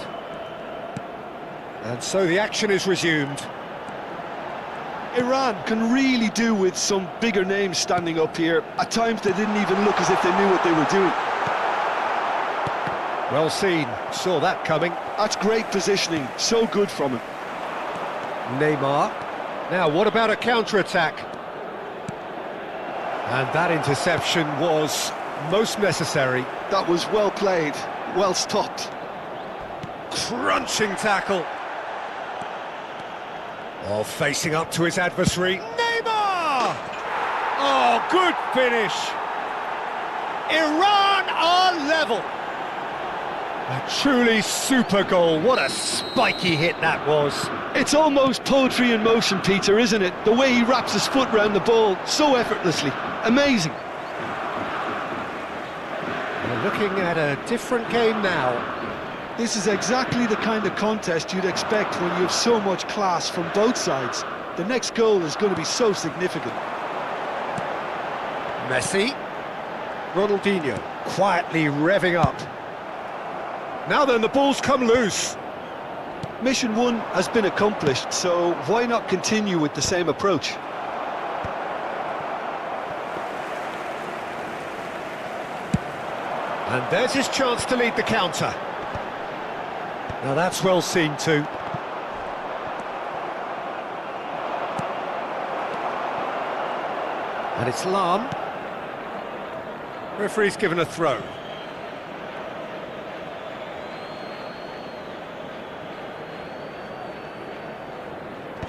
And so the action is resumed. Iran can really do with some bigger names standing up here. At times they didn't even look as if they knew what they were doing. Well seen, saw that coming. That's great positioning, so good from him. Neymar. Now, what about a counter-attack? And that interception was most necessary. That was well played, well stopped. Crunching tackle. Oh, facing up to his adversary. Neymar! Oh, good finish. Iran are level. A truly super goal. What a spiky hit that was. It's almost poetry in motion, Peter, isn't it? The way he wraps his foot round the ball so effortlessly. Amazing. We're looking at a different game now. This is exactly the kind of contest you'd expect when you have so much class from both sides. The next goal is going to be so significant. Messi. Ronaldinho quietly revving up. Now then, the ball's come loose. Mission 1 has been accomplished, so why not continue with the same approach? And there's his chance to lead the counter. Now that's well seen too. And it's Lam. Referee's given a throw.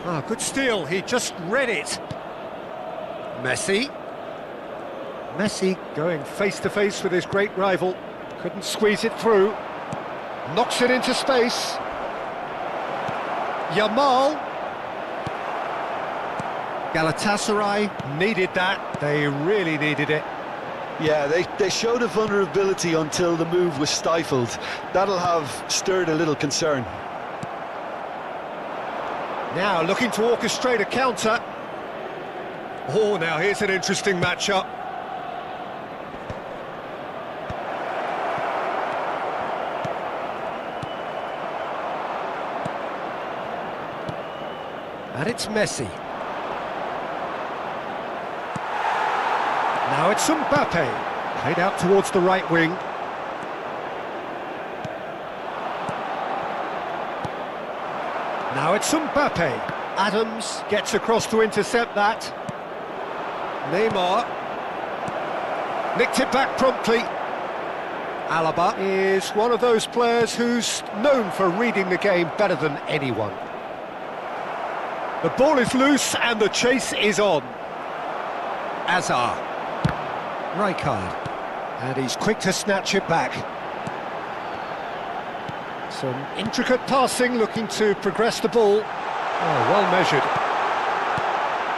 Ah, good steal, he just read it. Messi. Messi going face-to-face with his great rival. Couldn't squeeze it through. Knocks it into space. Yamal. Galatasaray needed that. They really needed it. Yeah, they showed a vulnerability until the move was stifled. That'll have stirred a little concern. Now looking to orchestrate a counter. Oh, now here's an interesting matchup. And it's Messi. Now it's Mbappe. Played out towards the right wing. Now it's Mbappe. Adams gets across to intercept that. Neymar. Nicked it back promptly. Alaba is one of those players who's known for reading the game better than anyone. The ball is loose and the chase is on. Azar. Rijkaard. And he's quick to snatch it back. Some intricate passing, looking to progress the ball. Oh, well measured.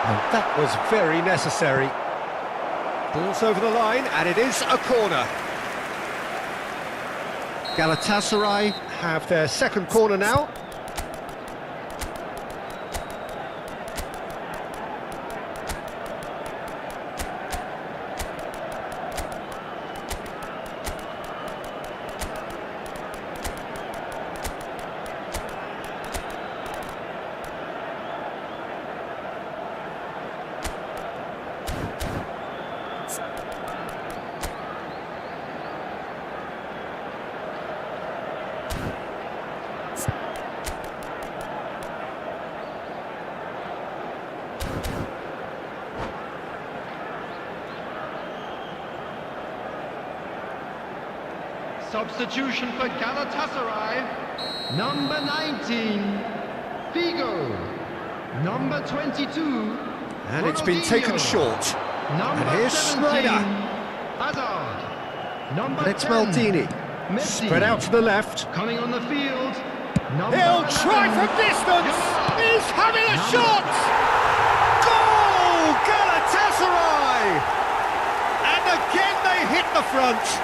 And that was very necessary. Ball's over the line, and it is a corner. Galatasaray have their second corner now. Substitution for Galatasaray. Number 19, Figo. Number 22, And it's been taken short. Number And here's 17, Schneider. Hazard. Number And it's 10, Maldini. Messi. Spread out to the left. Coming on the field. Number He'll 11, try from distance. Yard. He's having a Number- shot. Goal, Galatasaray. And again they hit the front.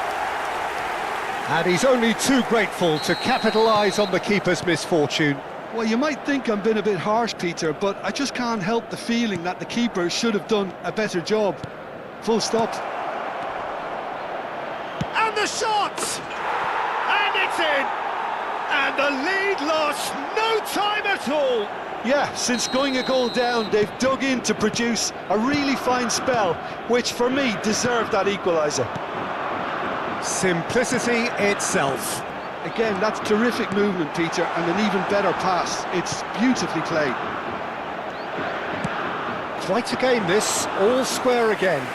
And he's only too grateful to capitalise on the keeper's misfortune. Well, you might think I'm being a bit harsh, Peter, but I just can't help the feeling that the keeper should have done a better job. Full stop. And the shot! And it's in! And the lead lost no time at all! Yeah, since going a goal down, they've dug in to produce a really fine spell, which for me deserved that equaliser. Simplicity itself. Again, that's terrific movement, Peter, and an even better pass. It's beautifully played. Quite a game this, all square again.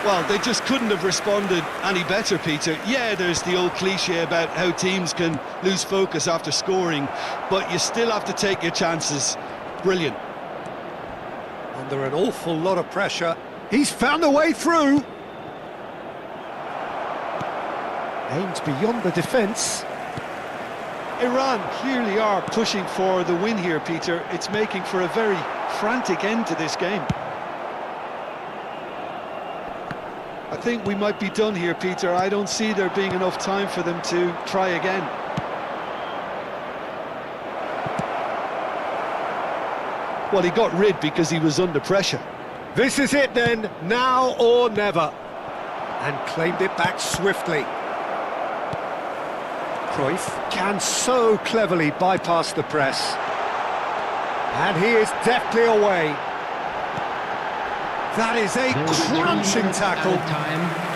Well, they just couldn't have responded any better, Peter. Yeah, there's the old cliche about how teams can lose focus after scoring, but you still have to take your chances. Brilliant. Under an awful lot of pressure. He's found a way through. Aims beyond the defence. Iran clearly are pushing for the win here, Peter. It's making for a very frantic end to this game. I think we might be done here, Peter. I don't see there being enough time for them to try again. Well, he got rid because he was under pressure. This is it then, now or never. And claimed it back swiftly. Cruyff can so cleverly bypass the press. And he is deftly away. That is a crunching tackle. Time.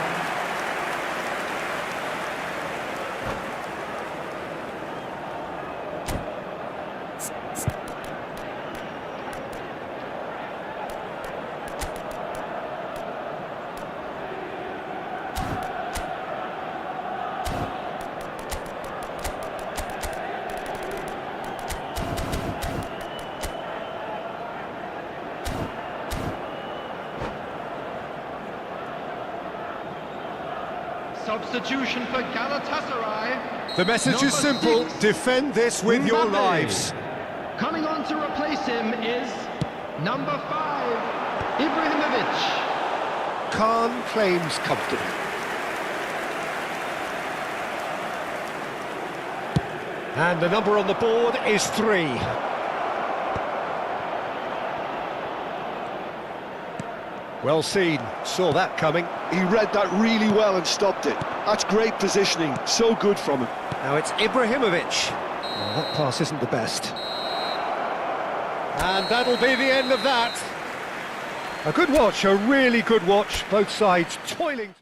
Substitution for Galatasaray. The message is Number simple, 6, defend this with your Mbappe. lives. Coming on to replace him is number 5, Ibrahimovic. Khan claims comfortably. And the number on the board is 3. Well seen, saw that coming. He read that really well and stopped it. That's great positioning, so good from him. Now it's Ibrahimovic. Well, that pass isn't the best. And that'll be the end of that. A good watch, a really good watch. Both sides toiling.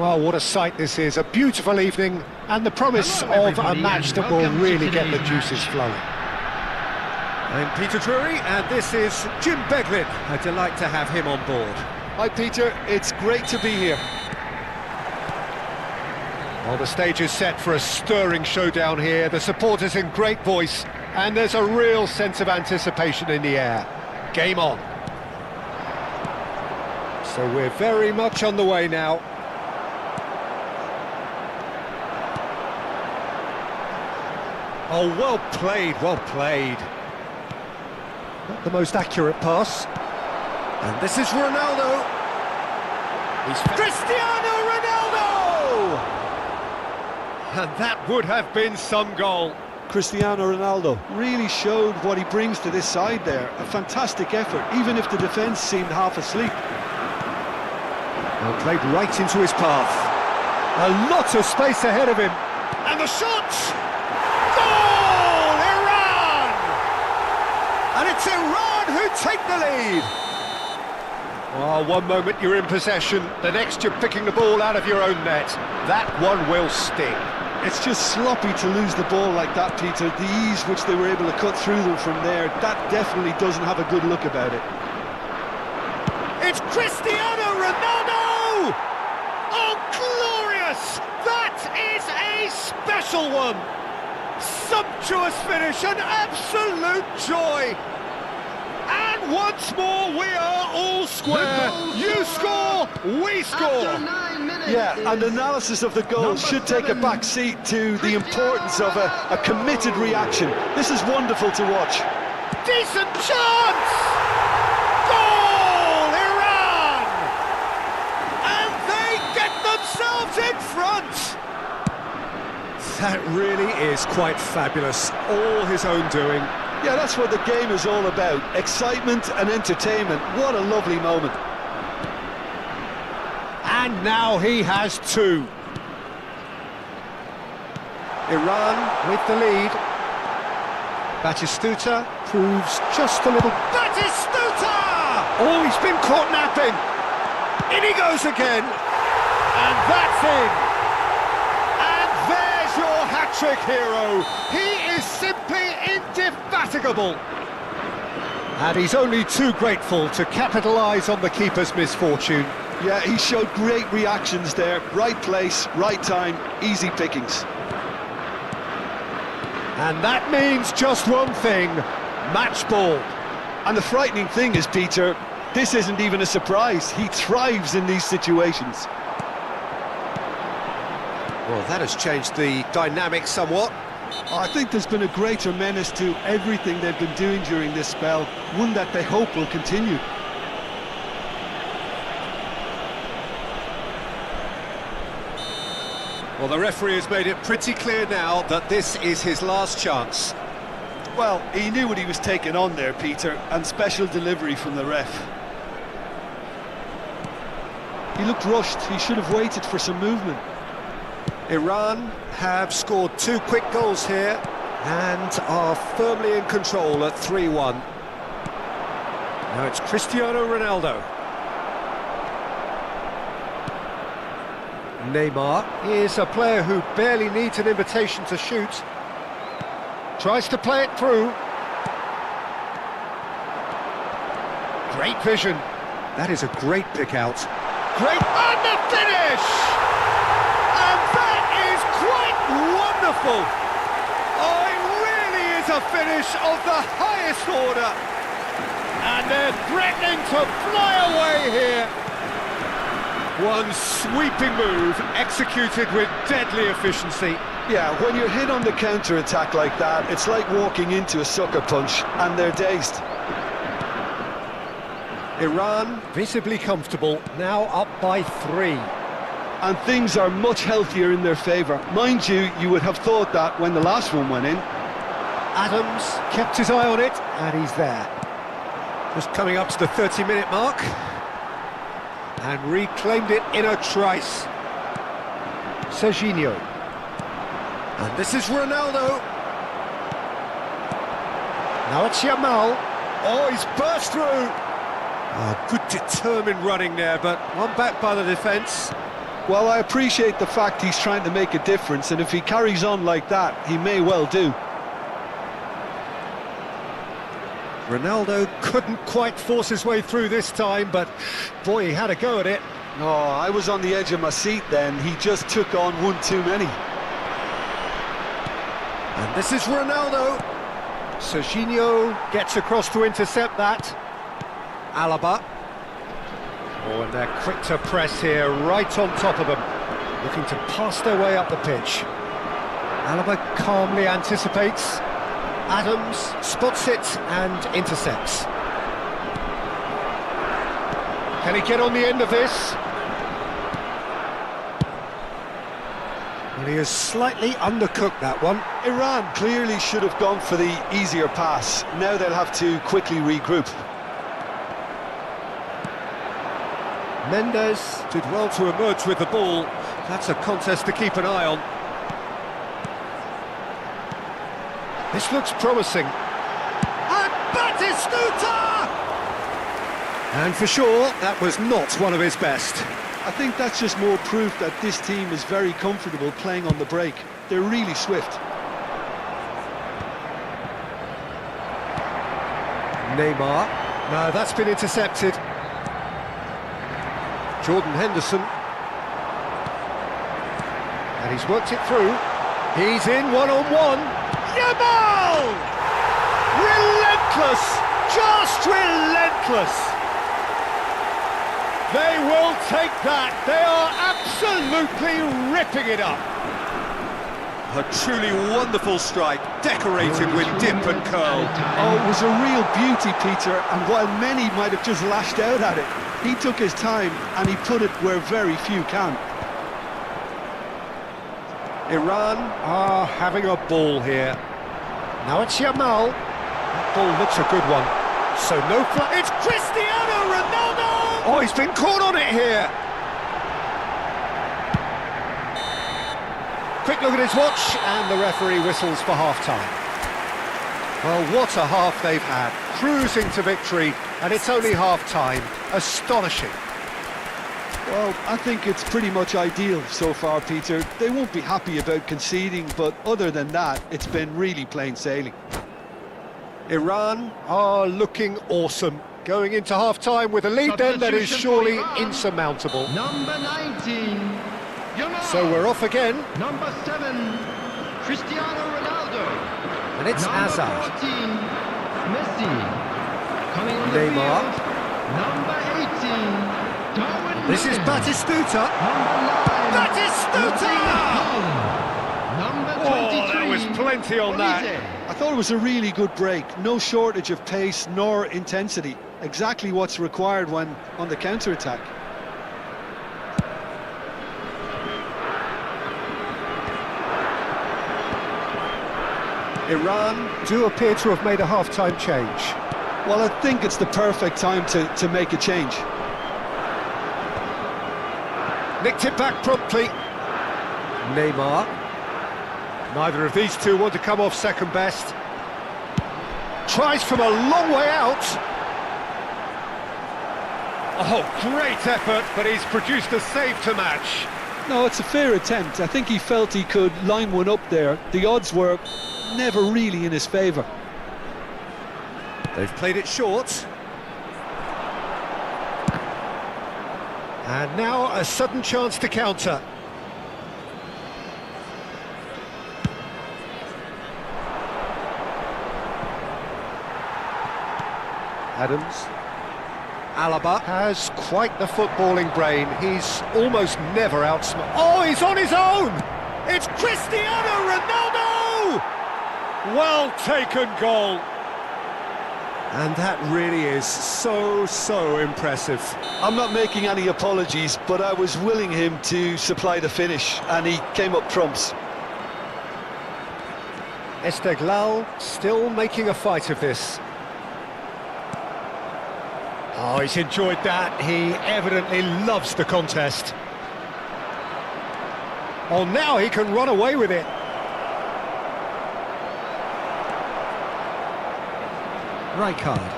Well, what a sight this is, a beautiful evening, and the promise Hello, of a everybody, match and that will welcome to really get the today's juices match. flowing. I'm Peter Drury, and this is Jim Beglin. A delight to have him on board. Hi, Peter. It's great to be here. Well, the stage is set for a stirring showdown here. The supporters in great voice, and there's a real sense of anticipation in the air. Game on. So we're very much on the way now. Oh, well played, well played. Not the most accurate pass. And this is Ronaldo. He's Cristiano Ronaldo! And that would have been some goal. Cristiano Ronaldo really showed what he brings to this side there. A fantastic effort, even if the defence seemed half asleep. Well, played right into his path. A lot of space ahead of him. And the shot! Goal! Iran! And it's Iran who take the lead. Well, one moment you're in possession, the next you're picking the ball out of your own net. That one will sting. It's just sloppy to lose the ball like that, Peter. The ease which they were able to cut through them from there, that definitely doesn't have a good look about it. It's Cristiano Ronaldo! Oh, glorious! That is a special one! Sumptuous finish, an absolute joy! And once more, we are all square. You score, we score. After 9 minutes. Yeah, and analysis of the goal should take a back seat to the importance of a committed reaction. This is wonderful to watch. Decent chance! Goal, Iran! And they get themselves in front! That really is quite fabulous. All his own doing. Yeah, that's what the game is all about. Excitement and entertainment. What a lovely moment. And now he has two. Iran with the lead. Batistuta proves just a little... Batistuta! Oh, he's been caught napping. In he goes again. And that's in. And there's your hat-trick hero. He is simply indefatigable. And he's only too grateful to capitalise on the keeper's misfortune. Yeah, he showed great reactions there. Right place, right time, easy pickings. And that means just one thing, match ball. And the frightening thing is, Peter, this isn't even a surprise. He thrives in these situations. Well, that has changed the dynamic somewhat. I think there's been a greater menace to everything they've been doing during this spell, one that they hope will continue. Well, the referee has made it pretty clear now that this is his last chance. Well, he knew what he was taking on there, Peter, and special delivery from the ref. He looked rushed. He should have waited for some movement. Iran have scored two quick goals here and are firmly in control at 3-1. Now it's Cristiano Ronaldo. Neymar is a player who barely needs an invitation to shoot. Tries to play it through. Great vision. That is a great pick out. Great, and the finish! And that is quite wonderful. Oh, it really is a finish of the highest order. And they're threatening to fly away here. One sweeping move, executed with deadly efficiency. Yeah, when you're hit on the counter-attack like that, it's like walking into a sucker punch, and they're dazed. Iran visibly comfortable, now up by 3. And things are much healthier in their favour. Mind you, you would have thought that when the last one went in. Adams kept his eye on it, and he's there. Just coming up to the 30-minute mark. And reclaimed it in a trice. Serginho. And this is Ronaldo. Now it's Yamal. Oh, he's burst through. Oh, good determined running there, but one back by the defence. Well, I appreciate the fact he's trying to make a difference, and if he carries on like that, he may well do. Ronaldo couldn't quite force his way through this time, but boy, he had a go at it. Oh, I was on the edge of my seat then. He just took on one too many. And this is Ronaldo. Serginho gets across to intercept that. Alaba. Oh, and they're quick to press here, right on top of them, looking to pass their way up the pitch. Alaba calmly anticipates. Adams spots it and intercepts. Can he get on the end of this? Well, he has slightly undercooked that one. Iran clearly should have gone for the easier pass. Now they'll have to quickly regroup. Mendes did well to emerge with the ball. That's a contest to keep an eye on. This looks promising. And Batistuta! And for sure, that was not one of his best. I think that's just more proof that this team is very comfortable playing on the break. They're really swift. Neymar. No, that's been intercepted. Jordan Henderson. And he's worked it through. He's in one-on-one. Yamal! Relentless! Just relentless! They will take that. They are absolutely ripping it up. A truly wonderful strike, decorated with dip and curl. Oh, it was a real beauty, Peter, and while many might have just lashed out at it, he took his time and he put it where very few can. Iran are having a ball here. Now it's Yamal. That ball looks a good one. So no flag. It's Cristiano Ronaldo! Oh, he's been caught on it here. Quick look at his watch, and the referee whistles for half-time. Well, what a half they've had. Cruising to victory, and it's only half-time. Astonishing. Well, I think it's pretty much ideal so far, Peter. They won't be happy about conceding, but other than that, it's been really plain sailing. Iran are looking awesome. Going into half-time with a lead then that is surely insurmountable. Number 19, Yamal. So we're off again. Number 7, Cristiano Ronaldo. And it's Number Hazard. 14, Messi. Coming on the Neymar. field, number 18, Darwin. This is Batistuta. Number 9, Batistuta! Number 23, Oh, there was plenty on that. I thought it was a really good break. No shortage of pace nor intensity. Exactly what's required when on the counter-attack. Iran do appear to have made a half-time change. Well, I think it's the perfect time to make a change. Nicked it back promptly. Neymar. Neither of these two want to come off second best. Tries from a long way out. Oh, great effort, but he's produced a save to match. No, it's a fair attempt. I think he felt he could line one up there. The odds were never really in his favour. They've played it short. And now a sudden chance to counter. Adams. Alaba has quite the footballing brain. He's almost never outsmarted. Oh, he's on his own! It's Cristiano Ronaldo! Well taken goal. And that really is so impressive. I'm not making any apologies, but I was willing him to supply the finish, and he came up trumps. Esteglal still making a fight of this. Oh, he's enjoyed that. He evidently loves the contest. Oh, now he can run away with it. Rijkaard.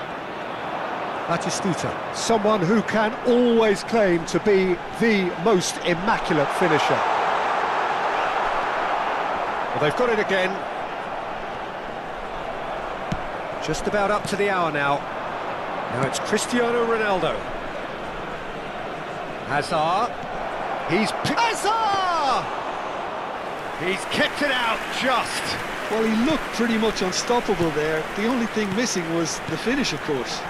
Batistuta, someone who can always claim to be the most immaculate finisher. Well, they've got it again. Just about up to the hour now. Now it's Cristiano Ronaldo. Hazard. Hazard! He's kept it out just. Well, he looked pretty much unstoppable there. The only thing missing was the finish, of course.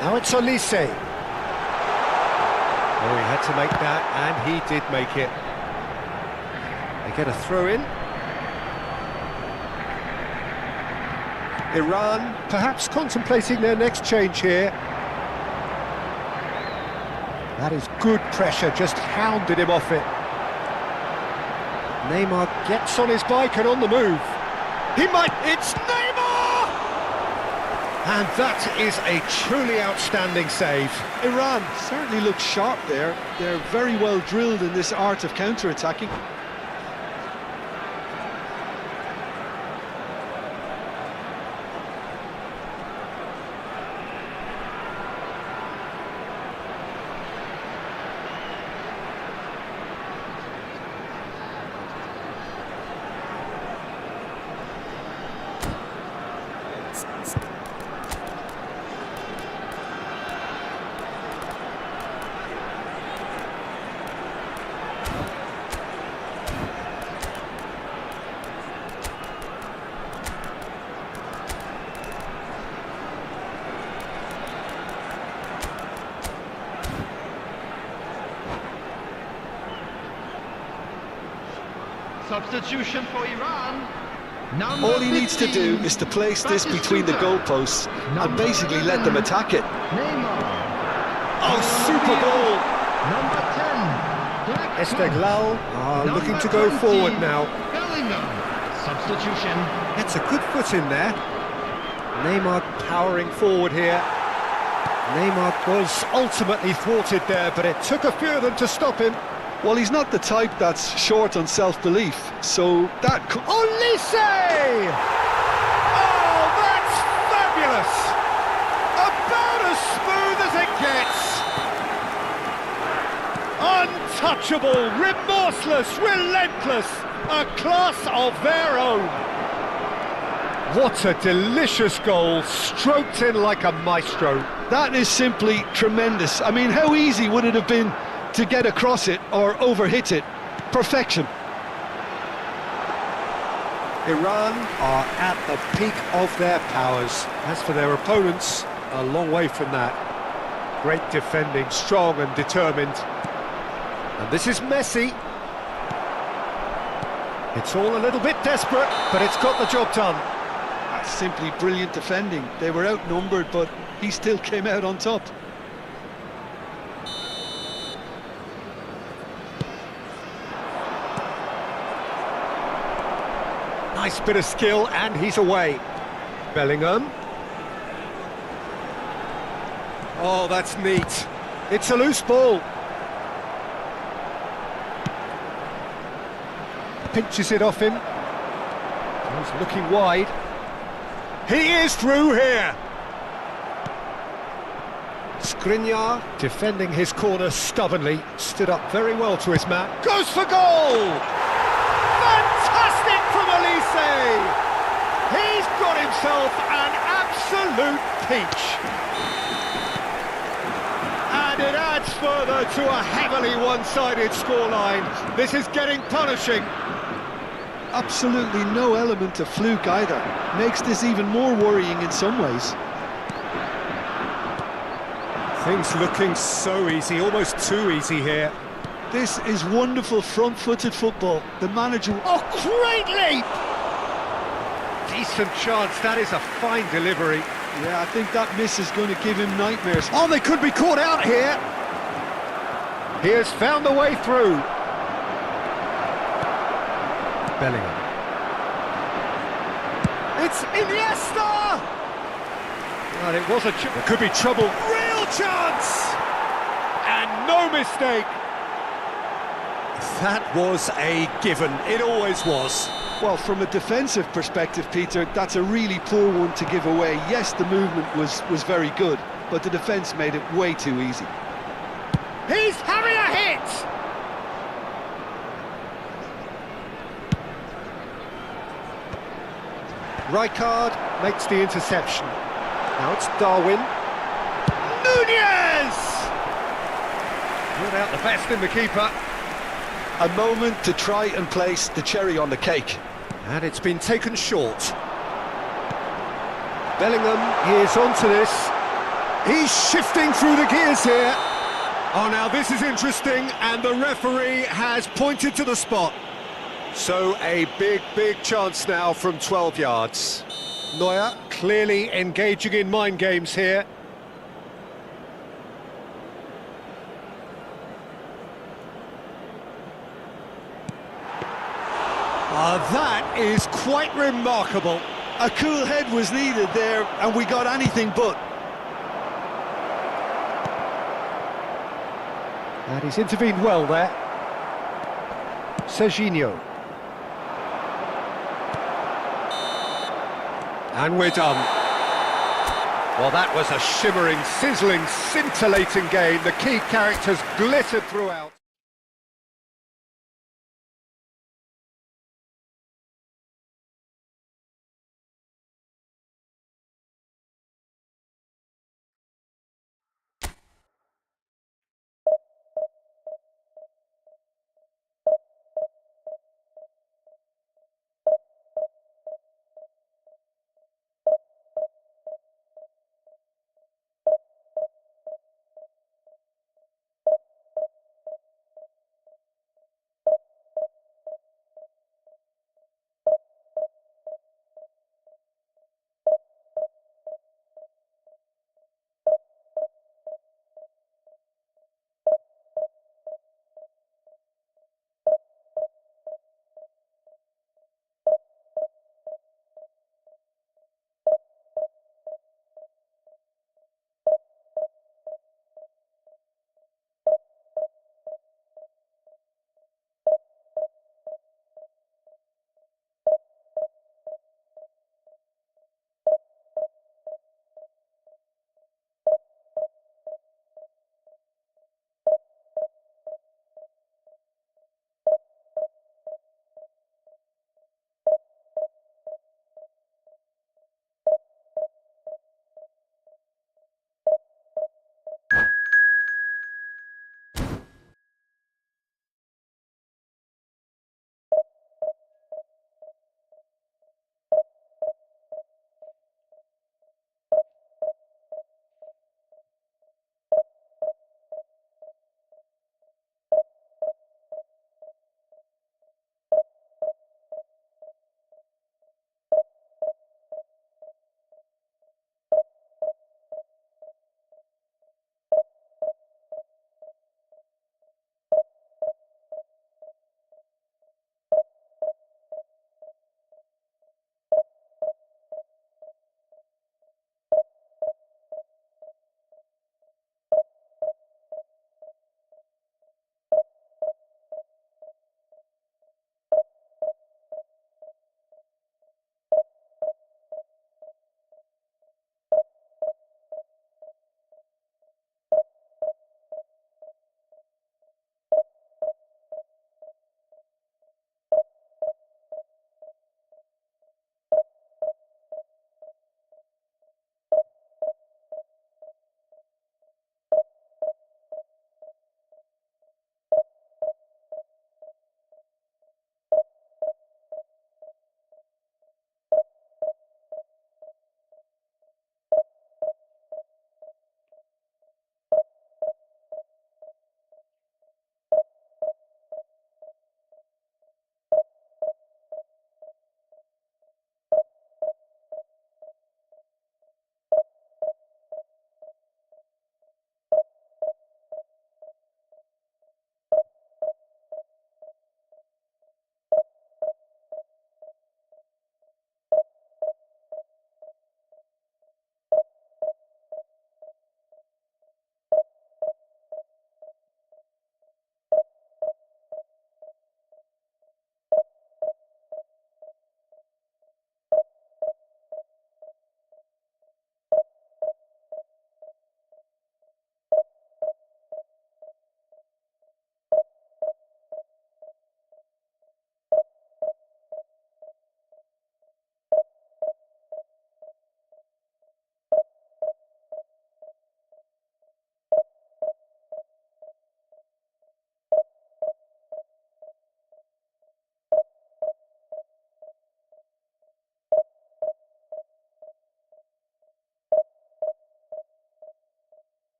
Now it's Olise. Oh, he had to make that, and he did make it. They get a throw in. Iran perhaps contemplating their next change here. That is good pressure, just hounded him off it. Neymar gets on his bike and on the move. It's Neymar! And that is a truly outstanding save. Iran certainly looked sharp there. They're very well drilled in this art of counter-attacking. Substitution for Iran. All he needs to do is to place this between the goalposts and basically let them attack it. Neymar. Oh, super goal! Number 10. Esteglal are looking to go forward now. Bellingham. Substitution. Gets a good foot in there. Neymar powering forward here. Neymar was ultimately thwarted there, but it took a few of them to stop him. Well, he's not the type that's short on self-belief, so that could... Olise! Oh, that's fabulous! About as smooth as it gets! Untouchable, remorseless, relentless, a class of their own. What a delicious goal, stroked in like a maestro. That is simply tremendous. I mean, how easy would it have been to get across it or overhit it? Perfection. Iran are at the peak of their powers. As for their opponents, a long way from that. Great defending, strong and determined. And this is Messi. It's all a little bit desperate, but it's got the job done. That's simply brilliant defending. They were outnumbered, but he still came out on top. Nice bit of skill, and he's away. Bellingham. Oh, that's neat. It's a loose ball. Pinches it off him. He's looking wide. He is through here. Skriniar, defending his corner stubbornly, stood up very well to his man. Goes for goal! Fantastic from Olise! He's got himself an absolute peach. And it adds further to a heavily one-sided scoreline. This is getting punishing. Absolutely no element of fluke either. Makes this even more worrying in some ways. Things looking so easy, almost too easy here. This is wonderful front-footed football. The manager... Oh, great leap! Decent chance, that is a fine delivery. Yeah, I think that miss is going to give him nightmares. Oh, they could be caught out here. He has found a way through. Bellingham. It's Iniesta! Well, it was there could be trouble. Real chance! And no mistake. That was a given. It always was. Well, from a defensive perspective, Peter, that's a really poor one to give away. Yes, the movement was very good, but the defence made it way too easy. He's having a hit! Rijkaard makes the interception. Now it's Darwin. Nunez! Brought out the best in the keeper. A moment to try and place the cherry on the cake. And it's been taken short. Bellingham is onto this. He's shifting through the gears here. Oh, now this is interesting, and the referee has pointed to the spot. So a big chance now from 12 yards. Neuer clearly engaging in mind games here. That is quite remarkable. A cool head was needed there, and we got anything but. And he's intervened well there. Serginho. And we're done. Well, that was a shimmering, sizzling, scintillating game. The key characters glittered throughout.